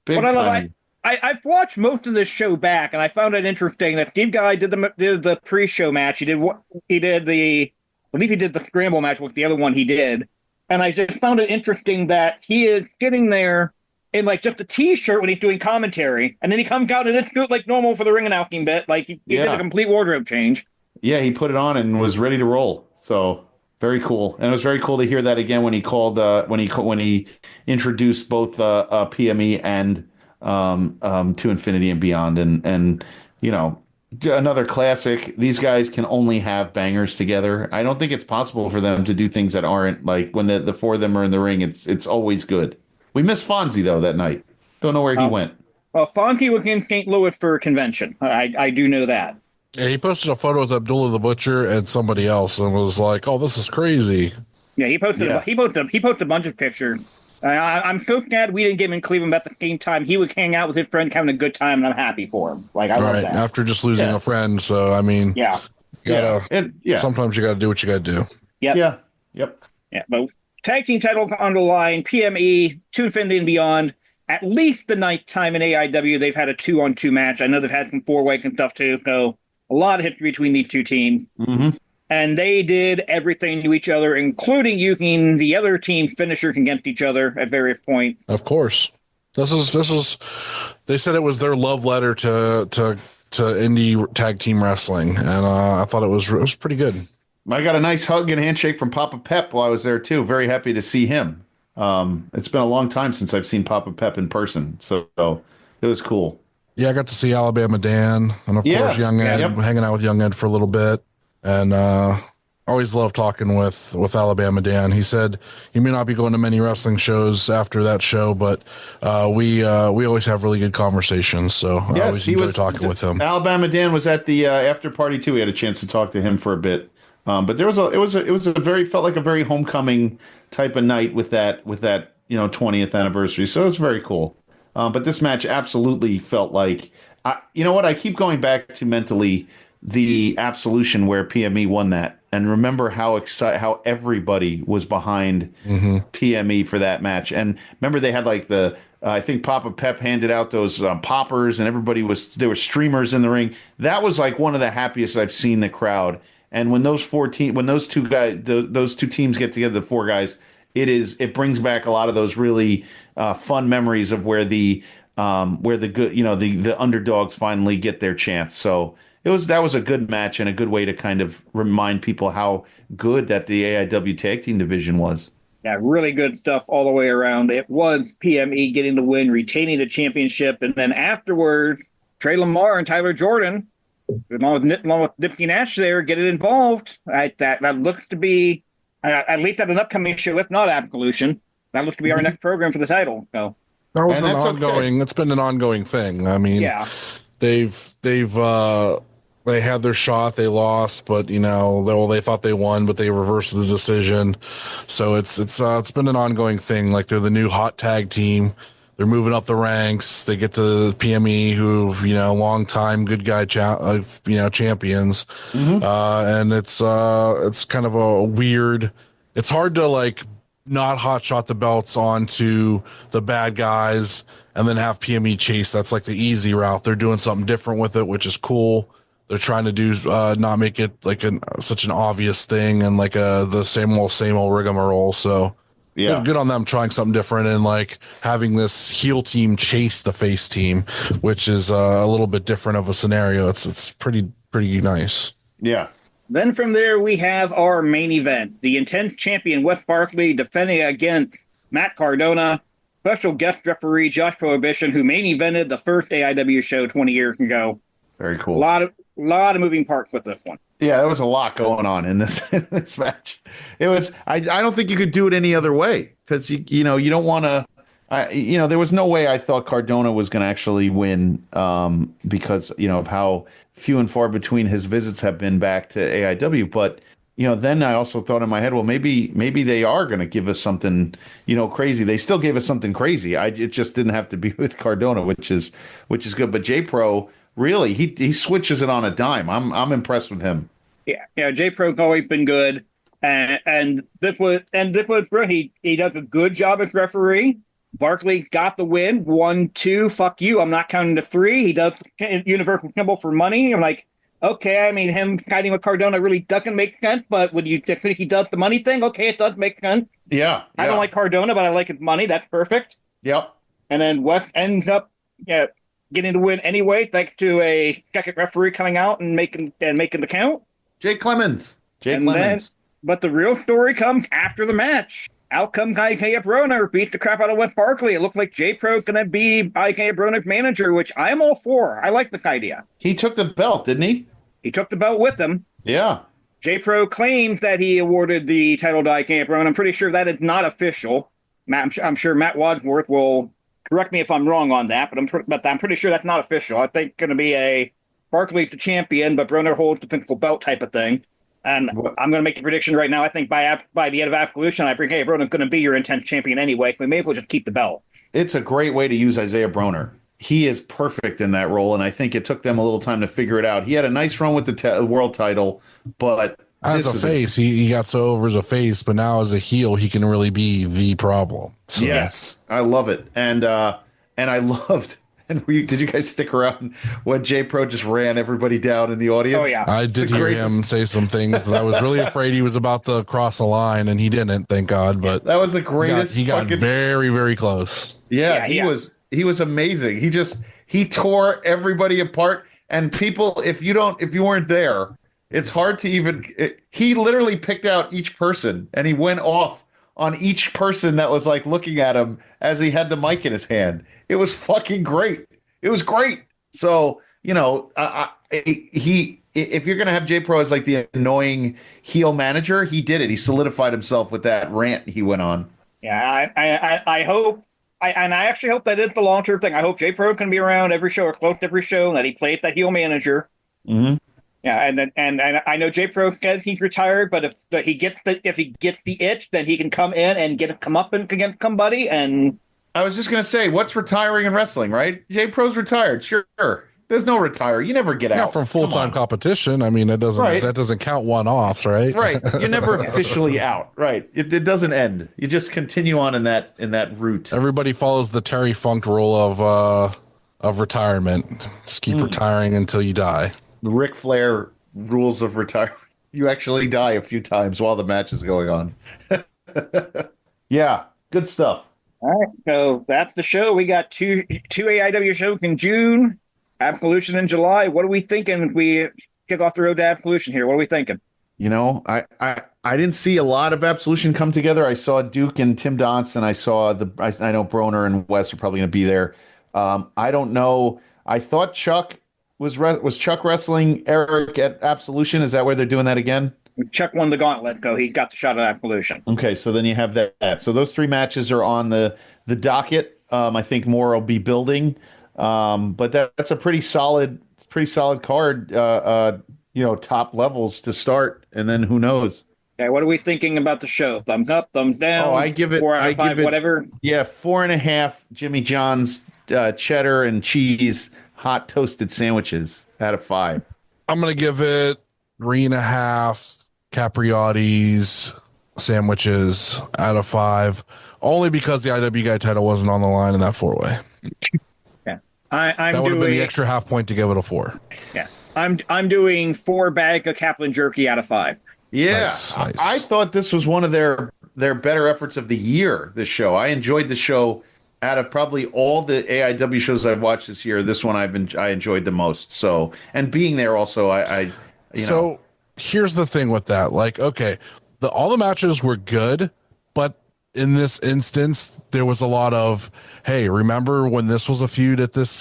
Big time. I've watched most of this show back, and I found it interesting that Steve Guy did the pre-show match. I believe he did the scramble match with the other one he did, and I just found it interesting that he is sitting there in like just a t-shirt when he's doing commentary, and then he comes out and it's like normal for the ring announcing bit, like he did a complete wardrobe change. Yeah, he put it on and was ready to roll. So. Very cool, and it was very cool to hear that again when he called when he introduced both PME and to infinity and beyond. And another classic. These guys can only have bangers together. I don't think it's possible for them to do things that aren't like when the four of them are in the ring. It's always good. We missed Fonzie though that night. Don't know where he went. Well, Fonky was in St. Louis for a convention. I do know that. Yeah, he posted a photo with Abdullah the Butcher and somebody else, and was like, "Oh, this is crazy." Yeah, he posted a bunch of pictures. I'm so sad we didn't get him in Cleveland at the same time. He would hang out with his friend, having a good time, and I'm happy for him. Like, I love that. After just losing a friend, so I mean, sometimes you gotta do what you gotta do. Yep. Yeah. But tag team title on the line, PME, to infinity and beyond. At least the ninth time in AIW, they've had a 2-on-2 match. I know they've had some 4-way and stuff too, so a lot of history between these two teams. Mm-hmm. And they did everything to each other, including using the other team's finishers against each other at various points. Of course, this is. They said it was their love letter to indie tag team wrestling, and I thought it was pretty good. I got a nice hug and handshake from Papa Pep while I was there too. Very happy to see him. It's been a long time since I've seen Papa Pep in person, so it was cool. Yeah, I got to see Alabama Dan, and of course Young Ed, hanging out with Young Ed for a little bit. And always love talking with Alabama Dan. He said he may not be going to many wrestling shows after that show, but we always have really good conversations. So I always enjoy talking with him. Alabama Dan was at the after party too. We had a chance to talk to him for a bit. But it was a very felt like a very homecoming type of night with that 20th anniversary. So it was very cool. But this match absolutely felt like I keep going back to mentally the Absolution where PME won that, and remember how everybody was behind PME for that match. And remember they had like I think Papa Pep handed out those poppers, and there were streamers in the ring. That was like one of the happiest I've seen the crowd. And when those two teams get together, the four guys, it brings back a lot of those really fun memories of where the good, the underdogs finally get their chance. So that was a good match and a good way to kind of remind people how good that the AIW tag team division was. Yeah, really good stuff all the way around. It was PME getting the win, retaining the championship, and then afterwards, Trey Lamar and Tyler Jordan, along with Nipsey Nash there, get it involved. That looks to be, at least at an upcoming show, if not Absolution, that looks to be our next program for the title. So that was an ongoing. Okay. It's been an ongoing thing. I mean, they had their shot, they lost, but they thought they won, but they reversed the decision. So it's been an ongoing thing. Like they're the new hot tag team. They're moving up the ranks. They get to PME, who've long time good guy champions, and it's kind of a weird. It's hard to like not hot shot the belts onto the bad guys and then have PME chase. That's like the easy route. They're doing something different with it, which is cool. They're trying to do not make it like such an obvious thing and like the same old rigmarole. So yeah, good on them trying something different and like having this heel team chase the face team, which is a little bit different of a scenario. It's pretty nice. Yeah. Then from there we have our main event: the Intense champion Wes Barkley defending against Matt Cardona, special guest referee Josh Prohibition, who main evented the first AIW show 20 years ago. Very cool. A lot of moving parts with this one. Yeah, there was a lot going on in this match. It was. I don't think you could do it any other way because you don't want to. There was no way I thought Cardona was going to actually win because of how few and far between his visits have been back to AIW. But then I also thought in my head, well, maybe they are going to give us something crazy. They still gave us something crazy. It just didn't have to be with Cardona, which is good. But J Pro. Really, he switches it on a dime. I'm impressed with him. Yeah. J Pro's always been good, and this was he does a good job as referee. Barkley got the win. 1, 2. Fuck you. I'm not counting to 3. He does universal symbol for money. I'm like, okay. I mean, him fighting with Cardona really doesn't make sense. But when he does the money thing, okay, it does make sense. Yeah. I don't like Cardona, but I like his money. That's perfect. Yep. And then West ends up getting the win anyway, thanks to a second referee coming out and making the count. Jay Clemens. But the real story comes after the match. out come Isaiah Broner, beat the crap out of Wes Barkley. It looked like J-Pro going to be Isaiah Broner's manager, which I'm all for. I like this idea. He took the belt, didn't he? He took the belt with him. Yeah. J-Pro claims that he awarded the title to Isaiah Broner. I'm pretty sure that is not official. I'm sure Matt Wadsworth will correct me if I'm wrong on that, but I'm pretty sure that's not official. I think going to be a Barkley's the champion, but Broner holds the physical belt type of thing. And I'm going to make the prediction right now. I think by the end of Absolution, I think, hey, Broner's going to be your intense champion anyway. We may as well just keep the belt. It's a great way to use Isaiah Broner. He is perfect in that role, and I think it took them a little time to figure it out. He had a nice run with the world title, but as a face, he got so over as a face, but now as a heel, he can really be the problem. So. Yes, I love it, and I loved. And did you guys stick around when J-Pro just ran everybody down in the audience? Oh, yeah. I did hear him say some things that I was really afraid he was about to cross a line, and he didn't, thank God. But that was the greatest. He got very, very close. Yeah, he was amazing. He tore everybody apart. And people, if you weren't there, it's hard to even. He literally picked out each person, and he went off on each person that was like looking at him as he had the mic in his hand. It was fucking great. It was great. So, if you're going to have J-Pro as like the annoying heel manager, he did it. He solidified himself with that rant he went on. Yeah, I hope, I actually hope that is the long-term thing. I hope J-Pro can be around every show or close to every show, and that he plays that heel manager. Mm-hmm. Yeah, and I know J-Pro said he's retired, but if he gets the itch, then he can come in and come up against somebody. And I was just gonna say, what's retiring in wrestling, right? J-Pro's retired, sure. There's no retire. You never get out. Not from full-time competition. I mean, that doesn't count one-offs, right? Right. You're never officially out. Right. It doesn't end. You just continue on in that route. Everybody follows the Terry Funk rule of retirement. Just keep retiring until you die. The Ric Flair rules of retirement. You actually die a few times while the match is going on. Yeah, good stuff. All right, so that's the show. We got two AIW shows in June, Absolution in July. What are we thinking if we kick off the road to Absolution here? What are we thinking? I didn't see a lot of Absolution come together. I saw Duke and Tim Donson. I know Broner and Wes are probably going to be there. I don't know. I thought Chuck was Chuck wrestling Eric at Absolution. Is that where they're doing that again? Chuck won the gauntlet, so he got the shot at Absolution. Okay, so then you have that. So those three matches are on the docket. I think more will be building, but that's a pretty solid card. Top levels to start, and then who knows? Okay, what are we thinking about the show? Thumbs up, thumbs down? Oh, I give it 4 out of 5, whatever. Yeah, 4.5 Jimmy John's cheddar and cheese hot toasted sandwiches out of 5. I'm gonna give it 3.5 Capriotti's sandwiches out of 5, only because the IW guy title wasn't on the line in that 4-way. Yeah, that would have been the extra half point to give it a 4. Yeah, I'm doing 4 bag of Kaplan jerky out of 5. Yeah, nice. I thought this was one of their better efforts of the year. This show, I enjoyed the show. Out of probably all the AIW shows I've watched this year, this one I enjoyed the most. So, and being there also, So here's the thing with that. Like, okay, all the matches were good, but in this instance, there was a lot of, hey, remember when this was a feud at this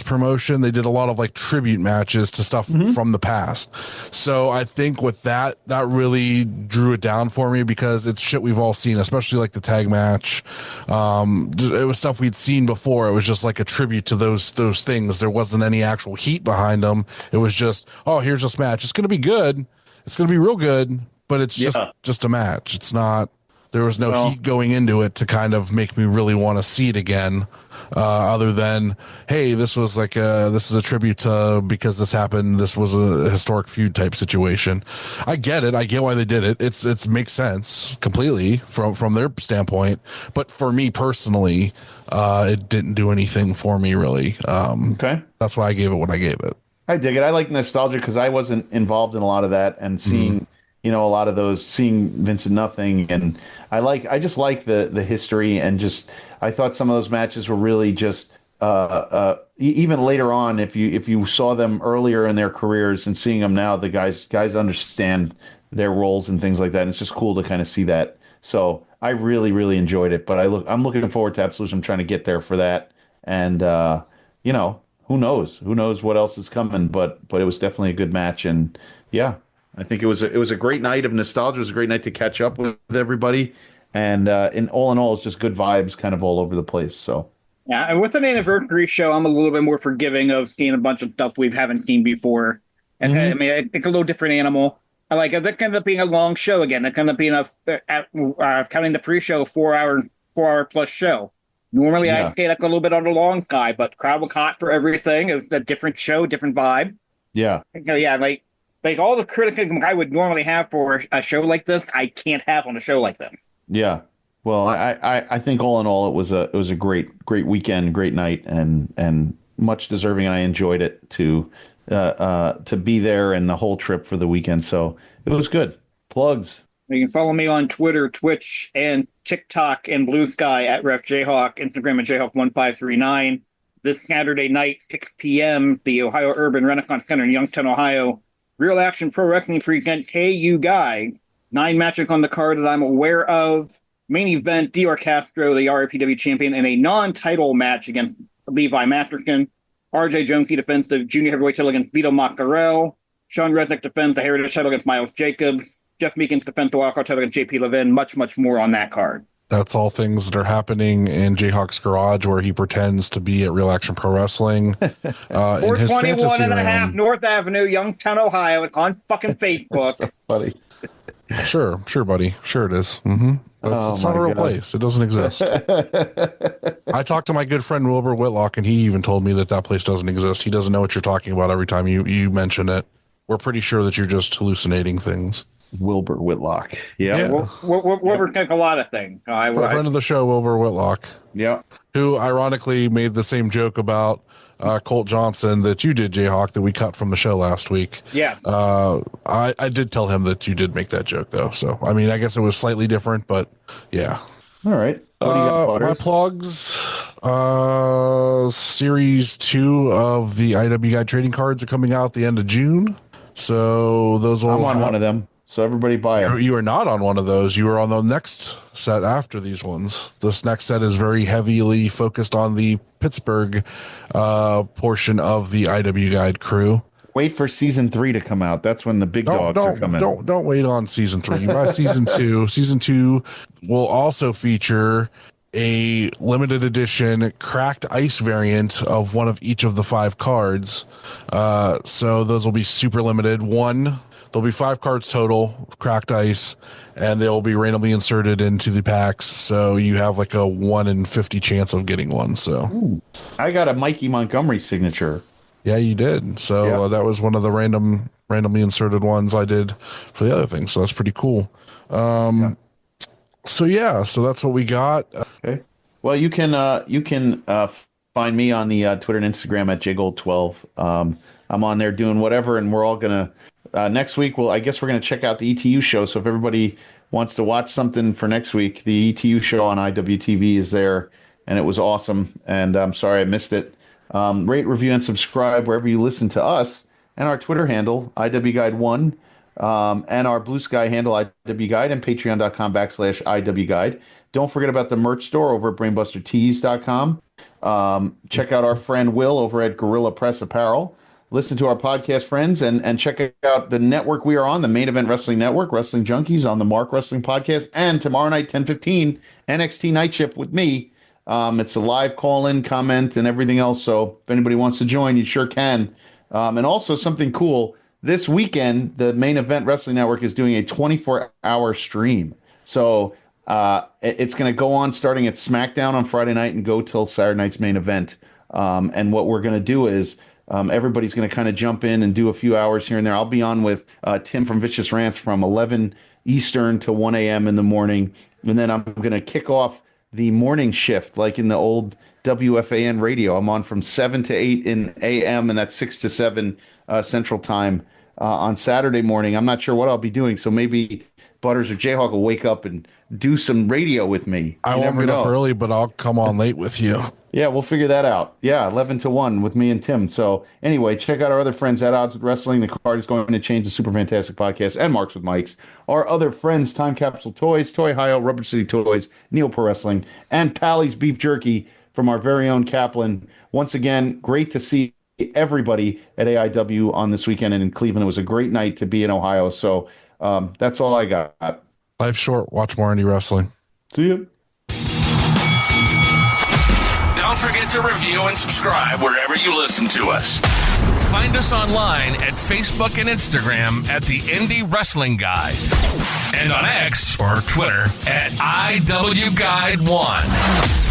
promotion? They did a lot of like tribute matches to stuff from the past. So I think with that really drew it down for me, because it's shit we've all seen, especially like the tag match. It was stuff we'd seen before. It was just like a tribute to those things. There wasn't any actual heat behind them. It was just, oh, here's this match. It's going to be good. It's going to be real good, but it's just a match. It's not. There was no heat going into it to kind of make me really want to see it again, other than, hey, this is a tribute to, because this happened, this was a historic feud type situation. I get it. I get why they did it. It makes sense completely from their standpoint. But for me personally, it didn't do anything for me really. Okay. That's why I gave it what I gave it. I dig it. I like nostalgia because I wasn't involved in a lot of that, and seeing a lot of those, seeing Vincent Nothing, and I just like the history, and just I thought some of those matches were really just even later on, if you saw them earlier in their careers and seeing them now, the guys understand their roles and things like that, and it's just cool to kind of see that. So I really, really enjoyed it. But I'm looking forward to Absolution. I'm trying to get there for that. And who knows? Who knows what else is coming? But it was definitely a good match. And yeah, I think it was a great night of nostalgia. It was a great night to catch up with everybody. And in all, it's just good vibes, kind of all over the place. So. Yeah, and with an anniversary show, I'm a little bit more forgiving of seeing a bunch of stuff we haven't seen before. And I mean, I think a little different animal. I like it. That kind of being a long show again. That kind of being counting the pre-show 4 hour plus show. Normally, I Yeah. stay like a little bit on the long side, but crowd was hot for everything. It was a different show, different vibe. Yeah. Yeah, like all the criticism I would normally have for a show like this, I can't have on a show like this. Yeah. Well, I think all in all, it was a great weekend, great night, and much deserving. And I enjoyed it to be there and the whole trip for the weekend. So it was good. Plugs. You can follow me on Twitter, Twitch, and TikTok and Blue Sky at Ref JHawk, Instagram at JHawk1539. This Saturday night, 6 p.m., the Ohio Urban Renaissance Center in Youngstown, Ohio. Real Action Pro Wrestling presents Hey You Guy. 9 matches on the card that I'm aware of. Main event, Dior Castro, the RPW champion, in a non-title match against Levi Masterson. RJ Jones, he defends the junior heavyweight title against Vito Maccarell. Sean Resnick defends the heritage title against Miles Jacobs. Jeff Meekins defends the wildcard title against JP Levin. Much, much more on that card. That's all things that are happening in JHawk's garage, where he pretends to be at Real Action Pro Wrestling. In his 421 and a half realm. North Avenue, Youngstown, Ohio. It's on fucking Facebook. So funny. Sure, buddy. Sure it is. Mm-hmm. It's not a real place. It doesn't exist. I talked to my good friend Wilbur Whitlock, and he even told me that place doesn't exist. He doesn't know what you're talking about every time you mention it. We're pretty sure that you're just hallucinating things. Wilbur Whitlock. Yeah. Wilbur took a lot of things. Friend of the show, Wilbur Whitlock. Yeah. Who ironically made the same joke about Colt Johnson that you did, JHawk, that we cut from the show last week. Yeah. I did tell him that you did make that joke, though. So, I mean, I guess it was slightly different, but yeah. All right. What do you got, Butters? My plugs, Series 2 of the IW Guide trading cards are coming out at the end of June. So those will I'm on one of them. So everybody buy it. You are not on one of those. You are on the next set after these ones. This next set is very heavily focused on the Pittsburgh portion of the IW Guide crew. Wait for season 3 to come out. That's when the big dogs are coming. Don't wait on season 3. You buy season 2. Season 2 will also feature a limited edition cracked ice variant of one of each of the 5 cards. So those will be super limited. There'll be 5 cards total, cracked ice, and they'll be randomly inserted into the packs. So you have like a 1 in 50 chance of getting one. So I got a Mikey Montgomery signature. Yeah, you did. So that was one of the randomly inserted ones I did for the other thing. So that's pretty cool. So that's what we got. Okay. Well, you can find me on the Twitter and Instagram at JGold12. I'm on there doing whatever, and we're all gonna next week. Well, I guess we're gonna check out the ETU show. So if everybody wants to watch something for next week, the ETU show on IWTV is there, and it was awesome. And I'm sorry I missed it. Rate, review, and subscribe wherever you listen to us, and our Twitter handle IWGuide1, and our Blue Sky handle IWGuide, and patreon.com/IWGuide. Don't forget about the merch store over at brainbustertees.com. Check out our friend Will over at Gorilla Press Apparel. Listen to our podcast friends and check out the network we are on, the Main Event Wrestling Network, Wrestling Junkies on the Mark Wrestling Podcast, and tomorrow night, 10:15, NXT Night Shift with me. It's a live call-in, comment, and everything else. So if anybody wants to join, you sure can. And also something cool, this weekend, the Main Event Wrestling Network is doing a 24-hour stream. So it's going to go on starting at SmackDown on Friday night and go till Saturday night's main event. And what we're going to do is everybody's going to kind of jump in and do a few hours here and there. I'll be on with Tim from Vicious Rants from 11 Eastern to 1 a.m. in the morning. And then I'm going to kick off the morning shift, like in the old WFAN radio. I'm on from 7 to 8 in a.m., and that's 6 to 7 Central Time on Saturday morning. I'm not sure what I'll be doing, so maybe Butters or JHawk will wake up and do some radio with me. I won't get up early, but I'll come on late with you. Yeah, we'll figure that out. Yeah, 11 to 1 with me and Tim. So anyway, check out our other friends at Odds with Wrestling. The card is going to change the Super Fantastic Podcast and Marks with Mikes. Our other friends, Time Capsule Toys, Toy Hio, Rubber City Toys, Neo Pro Wrestling, and Pally's Beef Jerky from our very own Kaplan. Once again, great to see everybody at AIW on this weekend and in Cleveland. It was a great night to be in Ohio. So that's all I got. Life's short. Watch more indie wrestling. See you. Don't forget to review and subscribe wherever you listen to us. Find us online at Facebook and Instagram at The Indie Wrestling Guide. And on X or Twitter at IWGuide1.